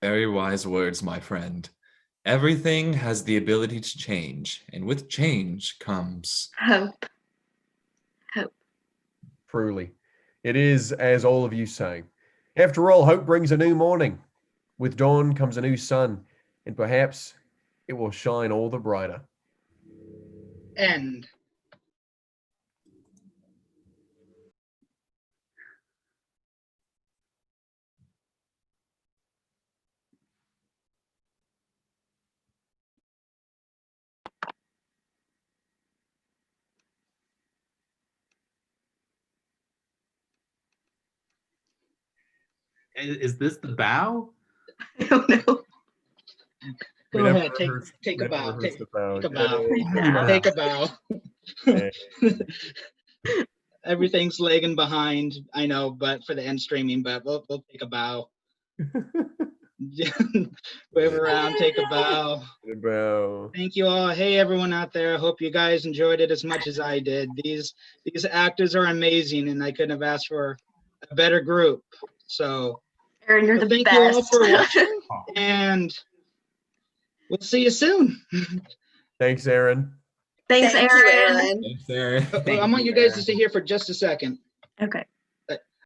Speaker 5: Very wise words, my friend. Everything has the ability to change, and with change comes
Speaker 6: Hope. Hope.
Speaker 3: Truly, it is as all of you say. After all, hope brings a new morning. With dawn comes a new sun, and perhaps it will shine all the brighter.
Speaker 1: End.
Speaker 2: Is this the bow?
Speaker 6: I don't know.
Speaker 3: We
Speaker 1: Go
Speaker 3: never
Speaker 1: ahead,
Speaker 3: rehearsed-
Speaker 1: take a
Speaker 3: we never
Speaker 1: bow.
Speaker 3: rehearsed
Speaker 1: Take
Speaker 3: the bow.
Speaker 1: a bow.
Speaker 6: Yeah.
Speaker 1: Take a bow.
Speaker 3: Yeah.
Speaker 1: Everything's lagging behind, I know, but for the end streaming, but we'll take a bow. Wave around, take a bow.
Speaker 3: The bow.
Speaker 1: Thank you all. Hey, everyone out there. I hope you guys enjoyed it as much as I did. These actors are amazing, and I couldn't have asked for a better group. So
Speaker 6: Aaron, you're the
Speaker 1: thank
Speaker 6: best.
Speaker 1: you all for watching, and we'll see you soon.
Speaker 3: Thanks, Aaron.
Speaker 6: Thanks,
Speaker 4: Thank
Speaker 6: Aaron.
Speaker 4: you, Aaron.
Speaker 5: Thanks, Aaron.
Speaker 1: I want you guys to stay here for just a second.
Speaker 6: Okay.